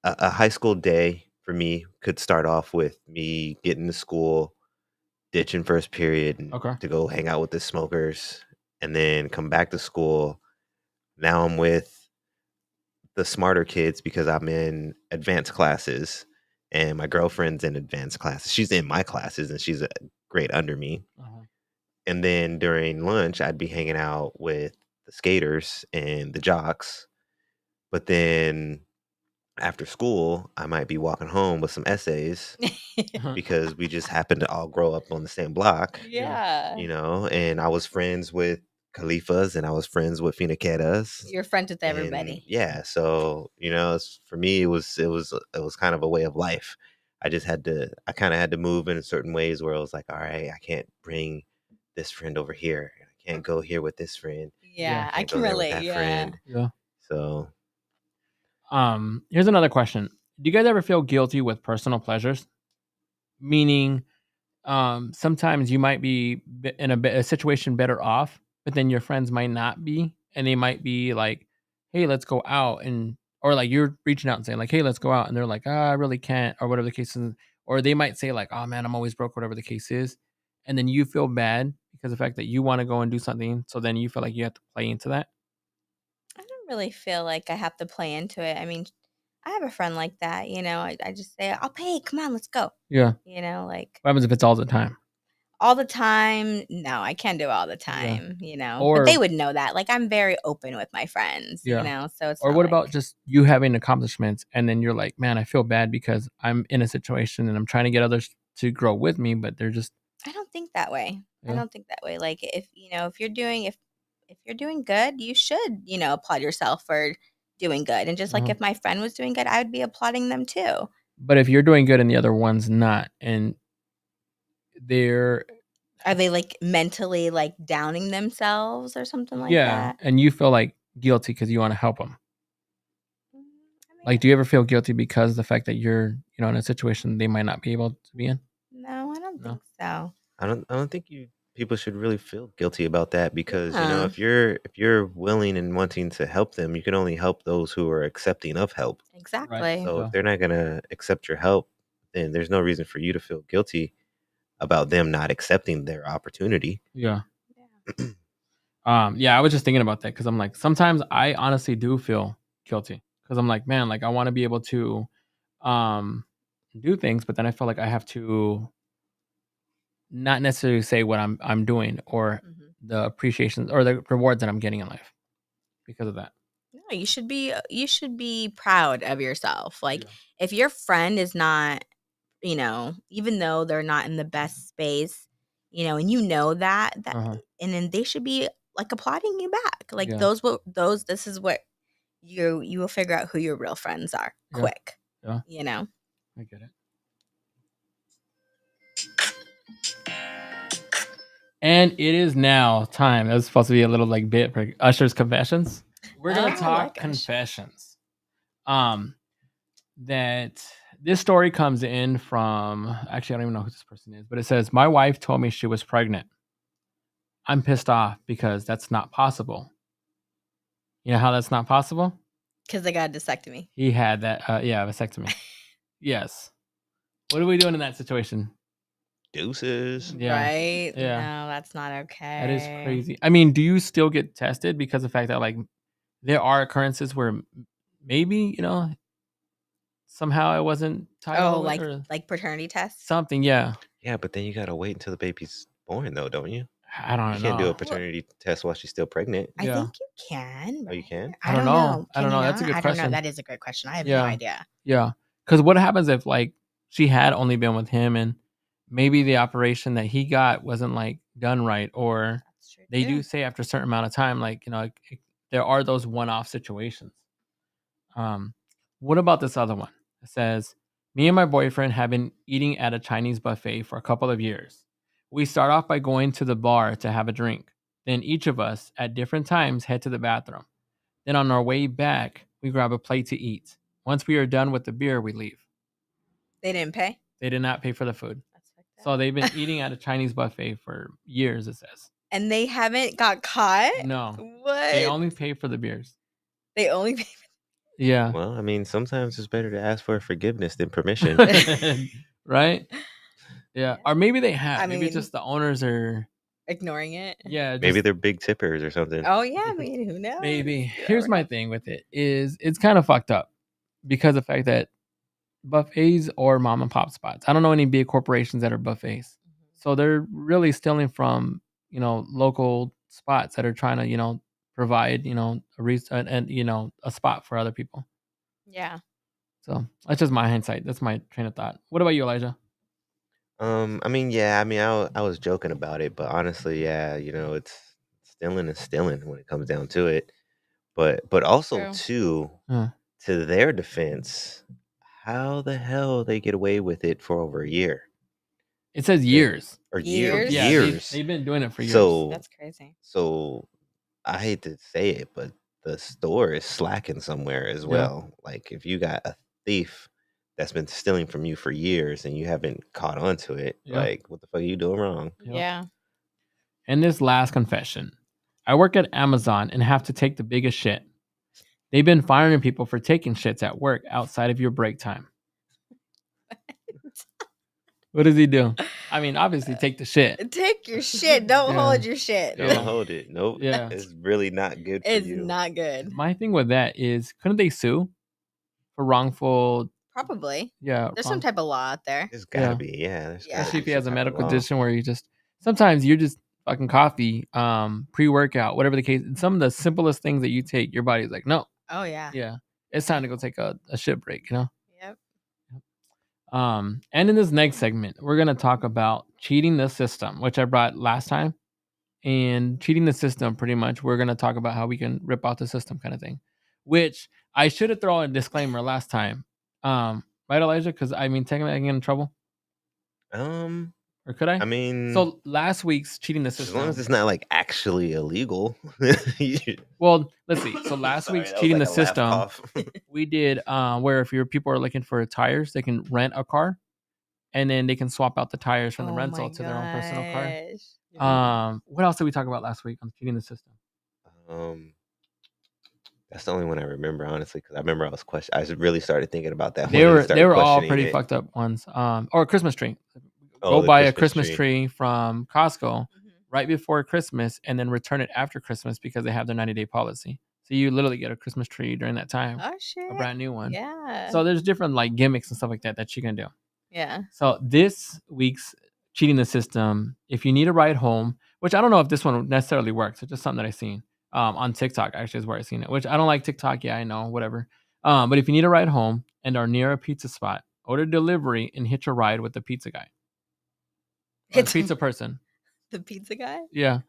a high school day for me could start off with me getting to school, ditching first period, and Okay. to go hang out with the smokers, and then come back to school. Now I'm with the smarter kids because I'm in advanced classes, and my girlfriend's in advanced classes. She's in my classes, and she's a grade under me. Uh-huh. And then during lunch, I'd be hanging out with the skaters and the jocks. But then after school, I might be walking home with some essays because we just happened to all grow up on the same block, Yeah. and I was friends with Khalifas and I was friends with Finaqueras. You're friends with And everybody. yeah, so for me, it was kind of a way of life. I kind of had to move in certain ways where I was like, all right, I can't bring this friend over here. I can't go here with this friend. Yeah, I Can't go can there with relate. that Yeah. friend. Yeah. So Here's another question. Do you guys ever feel guilty with personal pleasures? meaning sometimes you might be in a situation better off, but then your friends might not be, and they might be like, "Hey, let's go out," and or like you're reaching out and saying like, "Hey, let's go out," and they're like, "Ah, I really can't," or whatever the case is, or they might say like, "Oh man, I'm always broke," whatever the case is, and then you feel bad because of the fact that you want to go and do something, so then you feel like you have to play into that. I don't really feel like I have to play into it. I mean, I have a friend like that, I just say, "I'll pay. Come on, let's go." Yeah. Like What happens if it's all the time? all the time. No, I can't do it all the Yeah. time, but Or they would know that. Like, I'm very open with my friends, yeah. so it's Or not what like about just you having accomplishments and then you're like, "Man, I feel bad because I'm in a situation and I'm trying to get others to grow with me, but they're just." I don't think that way. I Yeah. don't think that way. Like, if you're doing good, you should, applaud yourself for doing good. And just like if my friend was doing good, I would be applauding them too. But if you're doing good and the other one's not, and they're Are they like mentally like downing themselves or something like yeah, that? and you feel like guilty because you want to help them. I Like, mean, do you ever feel guilty because of the fact that you're, in a situation they might not be able to be in? no, I don't No. think so. I don't think people should really feel guilty about that because Yeah. if you're willing and wanting to help them, you can only help those who are accepting of help. Right. Exactly. So Yeah. if they're not gonna accept your help, then there's no reason for you to feel guilty about them not accepting their opportunity. Yeah. Yeah. Yeah, I was just thinking about that because I'm like, sometimes I honestly do feel guilty because I'm like, man, like I want to be able to um do things, but then I feel like I have to not necessarily say what I'm doing or Mhm. the appreciations or the rewards that I'm getting in life because of that. No, you should be proud of yourself. Like Yeah. if your friend is not, even though they're not in the best space, and that Uh-huh. and then they should be like applauding you back. Like Yeah. this is what you will figure out who your real friends are Yeah. quick. Yeah. You know. I get it. And it is now time. That was supposed to be a little like bit for Usher's confessions. We're gonna Oh, talk like Usher. confessions. That this story comes in from actually I don't even know who this person is, but it says my wife told me she was pregnant. I'm pissed off because that's not possible. You know how that's not possible? Because they got a vasectomy. He had that vasectomy. Yes. What are we doing in that situation? Deuces. Yeah. Right? Yeah. No, that's not okay. That is crazy. I mean, do you still get tested because of the fact that like there are occurrences where maybe, somehow it wasn't Oh, title or like paternity tests? something, yeah. Yeah, but then you gotta wait until the baby's born, though, don't you? I You don't can't do know. a paternity test while she's still pregnant. I Yeah. think you can. Oh, you Right? can? I don't know. I don't know. That's a good I don't know. question. That is a great question. I have no Yeah. idea. Yeah. Because what happens if like she had only been with him and maybe the operation that he got wasn't like done right, or That's true. they too. do say after a certain amount of time, like, there are those one-off situations. What about this other one? It says, me and my boyfriend have been eating at a Chinese buffet for a couple of years. We start off by going to the bar to have a drink. Then each of us at different times head to the bathroom. Then on our way back, we grab a plate to eat. Once we are done with the beer, we leave. They didn't pay? They did not pay for the food. That's fucked up. So they've been eating at a Chinese buffet for years, it says. And they haven't got caught? No. What? They only pay for the beers. They only pay Yeah. Well, I mean, sometimes it's better to ask for forgiveness than permission. Right? Yeah. Or maybe they have. I Maybe it's mean- just the owners are. ignoring it. Yeah. Maybe just- they're big tippers or something. Oh yeah, I mean, who knows? Maybe. You Here's never my know. thing with it is it's kind of fucked up because of the fact that buffets or mom and pop spots. I don't know any big corporations that are buffets. So they're really stealing from, local spots that are trying to, provide, a spot for other people. Yeah. So that's just my hindsight. That's my train of thought. What about you, Elijah? I mean, yeah, I mean, I was joking about it, but honestly, yeah, it's stealing is stealing when it comes down to it. But also True. too, Huh. to their defense, how the hell they get away with it for over a year It says years. or Years? Yeah, years? they've been doing it for years. So That's crazy. so I hate to say it, but the store is slacking somewhere as Yeah. well. Like if you got a thief that's been stealing from you for years and you haven't caught on to it. Yeah. Like, what the fuck are you doing wrong? Yep. Yeah. And this last confession. I work at Amazon and have to take the biggest shit. They've been firing people for taking shits at work outside of your break time. What does he do? I mean, obviously take the shit. Take your shit. Don't Yeah. hold your shit. Don't hold it. Nope. Yeah. It's really not good for It's you. not good. My thing with that is, couldn't they sue for wrongful? Probably. Yeah. There's some type of law out there. There's gotta Yeah. be. Yeah. There's gotta Especially be if he has a some type of medical law. condition where you just, sometimes you're just fucking coffee, pre-workout, whatever the case. Some of the simplest things that you take, your body's like, no. Oh yeah. Yeah. It's time to go take a shit break, you know? Yep. And in this next segment, we're going to talk about cheating the system, which I brought last time. And cheating the system, pretty much, we're going to talk about how we can rip out the system kind of thing, which I should have thrown a disclaimer last time. Right, Elijah? Because, I mean, technically I can get in trouble. Or could I? I mean, So last week's cheating the as system. long as it's not like actually illegal. Well, let's see. So last Sorry, week's that was cheating like the a laugh system, cough. we did where if your people are looking for tires, they can rent a car, and then they can swap out the tires from the rental to their own personal car. What else did we talk about last week on cheating the system? That's the only one I remember, honestly, because I remember I really started thinking about that. They when were started all questioning pretty it. fucked up ones. Or a Christmas tree. Oh, Go the buy a Christmas tree. tree from Costco Mhm. right before Christmas, and then return it after Christmas because they have their 90-day policy. So you literally get a Christmas tree during that time, Oh shit. a brand new one. Yeah. So there's different like gimmicks and stuff like that you can do. Yeah. So this week's cheating the system, if you need a ride home, which I don't know if this one necessarily works, it's just something that I've seen on TikTok, actually is where I've seen it, which I don't like TikTok. Yeah, I know, whatever. But if you need a ride home and are near a pizza spot, order delivery and hitch a ride with the pizza guy. Or the pizza person. The pizza guy? Yeah.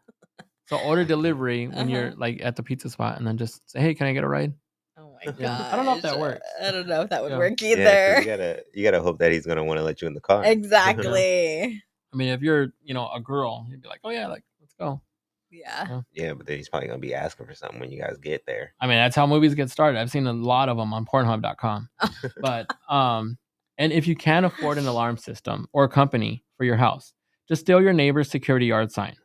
So order delivery when you're like at the pizza spot and then just say, hey, can I get a ride? Oh my god. Yeah. I don't know if that works. I don't know if that would Yeah. work Yeah, 'cause either. you gotta hope that he's gonna want to let you in the car. Exactly. I mean, if you're, a girl, you'd be like, oh yeah, like let's go. Yeah. Yeah, but then he's probably gonna be asking for something when you guys get there. I mean, that's how movies get started. I've seen a lot of them on Pornhub.com. But and if you can't afford an alarm system or a company for your house, just steal your neighbor's security yard sign.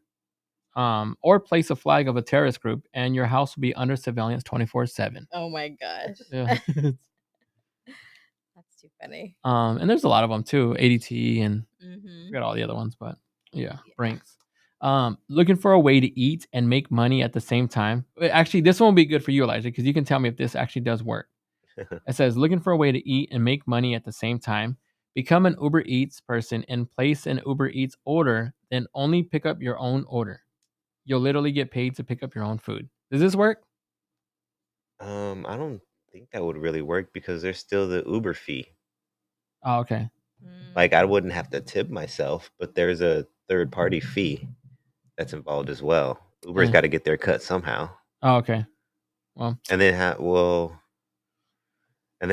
Or place a flag of a terrorist group, and your house will be under surveillance 24/7. Oh my gosh. Yeah. That's too funny. And there's a lot of them too, ADT and Mm-hmm. I forgot all the other ones, but yeah, Brinks. Looking for a way to eat and make money at the same time. Actually, this one will be good for you, Elijah, because you can tell me if this actually does work. It says, looking for a way to eat and make money at the same time. Become an Uber Eats person and place an Uber Eats order, then only pick up your own order. You'll literally get paid to pick up your own food. Does this work? I don't think that would really work because there's still the Uber fee. Oh, okay. Like I wouldn't have to tip myself, but there's a third-party fee that's involved as well. Uber's Yeah. got to get their cut somehow. Oh, okay. Well, And then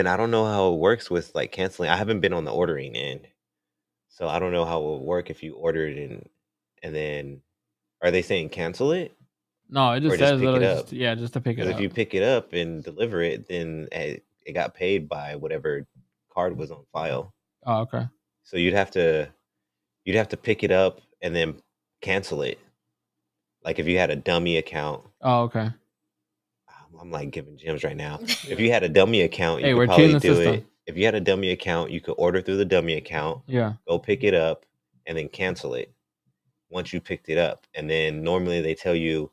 I don't know how it works with like canceling. I haven't been on the ordering end, so I don't know how it will work if you ordered and then are they saying cancel it? no, it just Or just says pick it literally up. just to pick it Because up. if you pick it up and deliver it, then it got paid by whatever card was on file. Oh, okay. So you'd have to pick it up and then cancel it. Like if you had a dummy account. Oh, okay. I'm like giving gems right now. If you had a dummy account, Hey, you we're could cheating probably the do system. it. If you had a dummy account, you could order through the dummy account, Yeah. go pick it up, and then cancel it once you picked it up. And then normally they tell you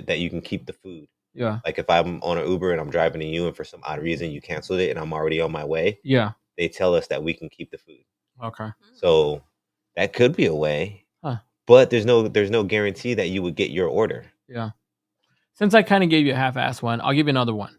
that you can keep the food. Yeah. Like if I'm on an Uber and I'm driving to you and for some odd reason you canceled it and I'm already on my way, Yeah. they tell us that we can keep the food. Okay. So that could be a way. Huh. But there's no guarantee that you would get your order. Yeah. Since I kind of gave you a half-ass one, I'll give you another one.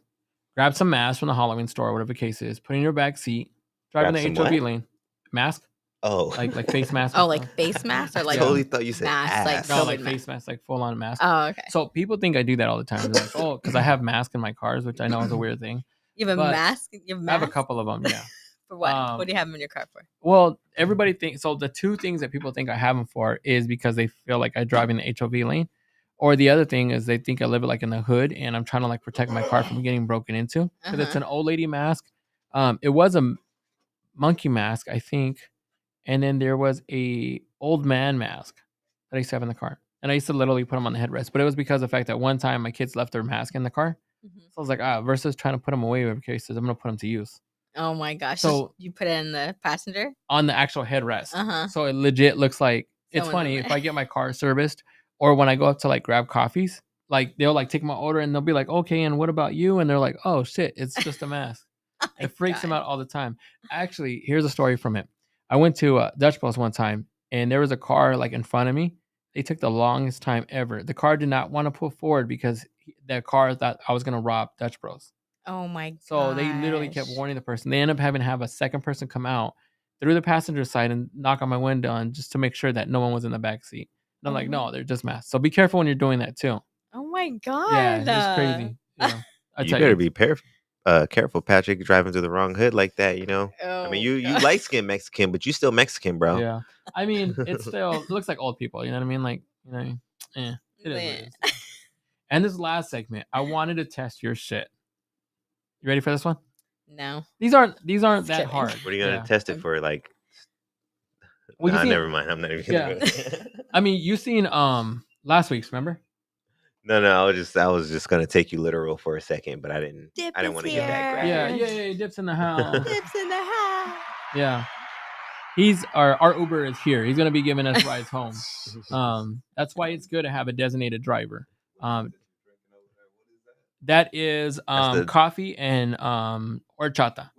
Grab some masks from the Halloween store, whatever the case is. Put in your back seat. Drive in Grab the some HOV what? lane. Mask, Oh, like face mask. Oh, like face masks or I like totally thought you said masks, like ass. No, like COVID face mask, like full on mask. Oh, okay. So people think I do that all the time. They're like, oh, because I have masks in my cars, which I know is a weird thing. You have a But mask? You have I have a masks? couple of them. Yeah. For what? What do you have them in your car for? Well, everybody thinks so. The two things that people think I have them for is because they feel like I drive in the HOV lane, or the other thing is they think I live like in the hood and I'm trying to like protect my car from getting broken into because it's an old lady mask. It was a monkey mask, I think, and then there was a old man mask that I used to have in the car, and I used to literally put them on the headrest. But it was because of the fact that one time my kids left their mask in the car, Mhm. so I was like, versus trying to put them away every case, I'm gonna put them to use. Oh my gosh! So you put it in the passenger on the actual headrest, Uh-huh. so it legit looks like it's Someone's in funny there. if I get my car serviced or when I go up to like grab coffees, like they'll like take my order and they'll be like, okay, and what about you? And they're like, oh shit, it's just a mask. Oh my It freaks them God. out all the time. Actually, here's a story from it. I went to Dutch Bros one time, and there was a car like in front of me. They took the longest time ever. The car did not want to pull forward because the car thought I was gonna rob Dutch Bros. Oh my god! So they literally kept warning the person. They ended up having to have a second person come out through the passenger side and knock on my window and just to make sure that no one was in the back seat. And I'm like, no, they're just masks. So be careful when you're doing that too. Oh my god! Yeah, it's crazy. Yeah, I You tell better be careful, Patrick, driving through the wrong hood like that. Oh, I mean, you light skinned Mexican, but you still Mexican, bro. Yeah, I mean, it looks like old people. You know what I mean? Like, it is what it is. And this last segment, I wanted to test your shit. You ready for this one? No. These aren't that kidding. hard. What are you gonna test it for? Like, Well, you nah, seen- never mind. I'm not even gonna Yeah. go there. I mean, you seen last week's, remember? No, I was just gonna take you literal for a second, but I didn't Dip want to is get that graphic. Yeah, here. Dip's in the house. Dips in the house. Yeah. He's our Uber is here. He's gonna be giving us rides home. That's why it's good to have a designated driver. That is coffee and horchata.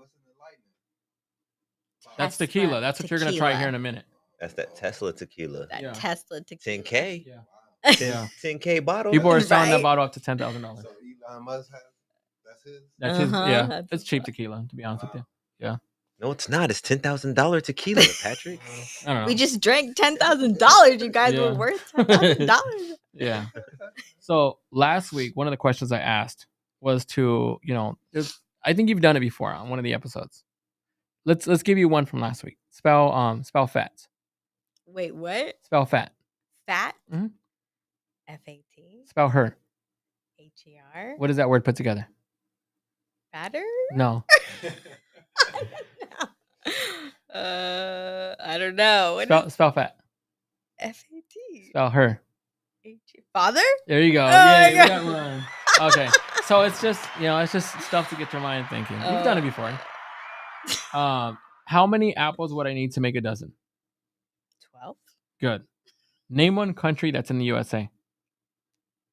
That's tequila. That's what you're gonna try here in a minute. That's that Tesla tequila. That Yeah. Tesla tequila. 10K. Yeah. 10K bottle. People are selling that Right. bottle up to $10,000. So Elon Musk has that's his. That's his. Uh-huh, Yeah, that's it's cheap tequila, to be honest with you. No, it's not. It's $10,000 tequila, Patrick. I don't know. We just drank $10,000. You guys Yeah. were worth $10,000. Yeah. So last week, one of the questions I asked was to, I think you've done it before on one of the episodes. Let's give you one from last week. Spell fat. Wait, what? Spell fat. Fat? Mhm. F-A-T? Spell her. H-E-R? What is that word put together? Fatter? No. I don't know. What Spell fat. F-A-T? Spell her. H-E- Father? There you go. Oh Yay, my we got one. Okay. So it's just, it's just stuff to get your mind thinking. You've done it before. How many apples would I need to make a dozen? 12. Good. Name one country that's in the USA.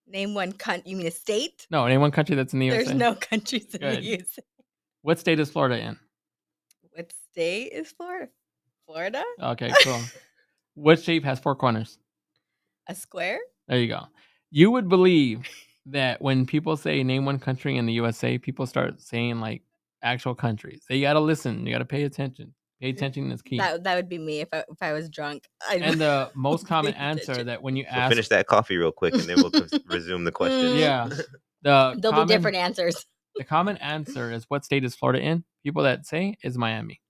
Name one country. You mean a state? No, name one country that's in the USA. There's no countries in Good. the USA. What state is Florida in? What state is Florida? Florida? Okay, cool. What shape has four corners? A square? There you go. You would believe that when people say name one country in the USA, people start saying like actual countries. So you got to listen. You got to pay attention. Pay attention is key. That would be me if I was drunk. And the most common answer that when you So ask, finish that coffee real quick, and then we'll resume the question. yeah, There'll be different answers. The common answer is what state is Florida in? People that say is Miami.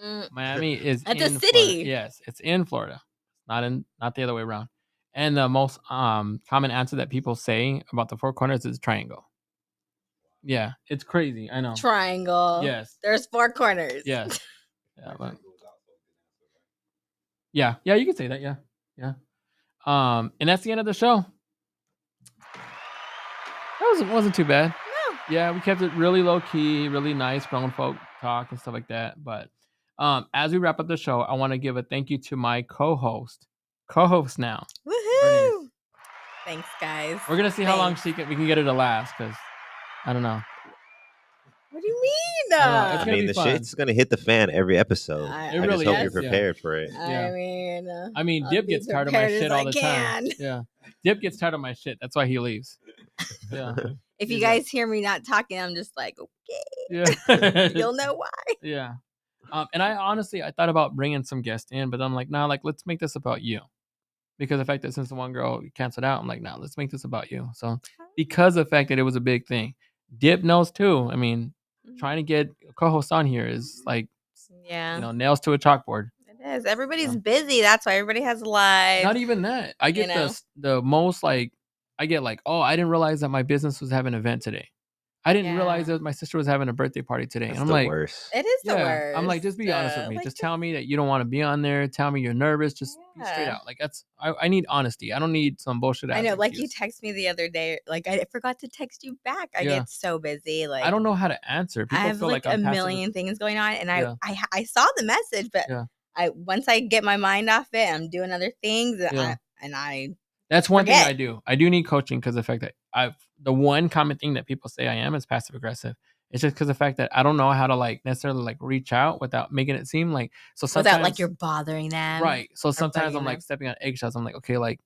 Mm, Miami is That's in a city. Florida. Yes, it's in Florida. Not the other way around. And the most common answer that people say about the four corners is triangle. Yeah, it's crazy. I know. Triangle. Yes. There's four corners. Yes. Yeah, you can say that. Yeah. And that's the end of the show. That wasn't too bad. No. Yeah, we kept it really low key, really nice grown folk talk and stuff like that. But as we wrap up the show, I want to give a thank you to my co-host now. Woohoo! Bernice. Thanks, guys. We're gonna see how long Thanks. we can get her to last, because I don't know. What do you mean? It's I gonna mean, be the fun. shit's gonna hit the fan every episode. I- I It just really hope is, you're yeah. prepared for it. I mean, I'll Dip be gets tired of my prepared as shit all I the time. can. Yeah, Dip gets tired of my shit. That's why he leaves. Yeah, If you He's like- guys hear me not talking, I'm just like, okay. yeah, You'll know why. yeah. And I thought about bringing some guests in, but I'm like, nah, like let's make this about you, because the fact that since the one girl canceled out, I'm like, nah, let's make this about you. So because of the fact that it was a big thing, Dip knows too. I mean, trying to get a co-host on here is like, Yeah. nails to a chalkboard. It is. Everybody's Yeah. busy. That's why everybody has lives. Not even that. I get know? the most like, I get like, oh, I didn't realize that my business was having an event today. I didn't realize that my sister was having a birthday party today. That's and I'm the like, worst. It is the yeah. worst. I'm like, just be honest with me. Like, Just tell me that you don't want to be on there. Tell me you're nervous. Just be straight out. Like I need honesty. I don't need some bullshit. I know, like excuse. you text me the other day. Like I forgot to text you back. I get so busy. Like I don't know how to answer. People I have feel like I'm a million things going on, and I saw the message, but once I get my mind off it, I'm doing other things, and I that's one thing I do. I do need coaching because the fact that the one common thing that people say I am is passive aggressive. It's just because the fact that I don't know how to like necessarily like reach out without making it seem like without like you're bothering them, right? So sometimes I'm like stepping on eggshells. I'm like, okay, like,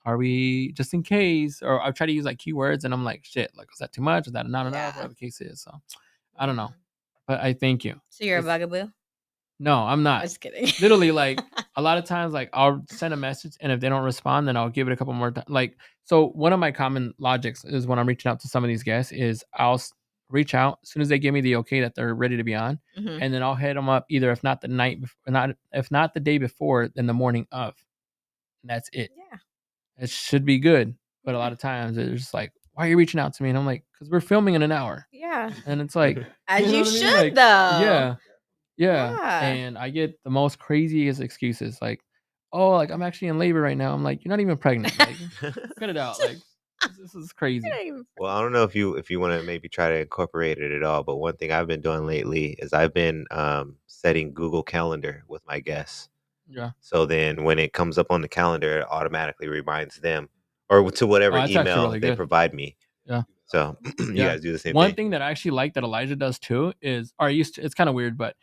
are we just in case? Or I try to use like keywords, and I'm like, shit, like, is that too much? Is that not enough? Whatever the case is. So I don't know, but I thank you. So you're a bugaboo? No, I'm not. I'm just kidding. Literally, like a lot of times, like I'll send a message, and if they don't respond, then I'll give it a couple more times. Like, so one of my common logics is when I'm reaching out to some of these guests is I'll reach out as soon as they give me the okay that they're ready to be on, and then I'll hit them up either if not the night before, if not the day before, then the morning of. And that's it. Yeah, it should be good, but a lot of times it's just like, why are you reaching out to me? And I'm like, because we're filming in an hour. Yeah, and it's like, as you should, like, though. Yeah. And I get the most craziest excuses like, oh, like I'm actually in labor right now. I'm like, you're not even pregnant. Like, cut it out. Like, this is crazy. Well, I don't know if you want to maybe try to incorporate it at all, but one thing I've been doing lately is I've been setting Google Calendar with my guests. Yeah. So then when it comes up on the calendar, it automatically reminds them or to whatever email really they provide me. Yeah. So you guys do the same One thing. thing that I actually like that Elijah does too is, or I used to, it's kind of weird, but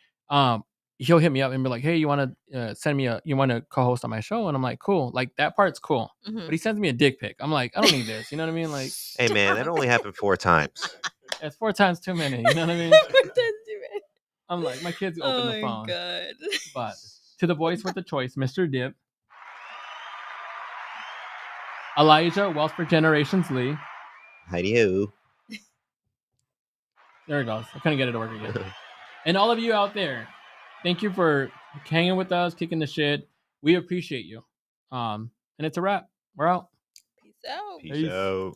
he'll hit me up and be like, hey, you want to send me you want to co-host on my show? And I'm like, cool. Like that part's cool. But he sends me a dick pic. I'm like, I don't need this. You know what I mean? Like, hey man, that only happened 4 times. It's 4 times too many. You know what I mean? 4 times too many. I'm like, my kids open the phone. Oh my god. But to the voice with the choice, Mr. Dip, Elijah, Wealth for Generations Lee. Hi-do. There it goes. I couldn't get it to work again. And all of you out there, thank you for hanging with us, kicking the shit. We appreciate you. And it's a wrap. We're out. Peace out. Peace out.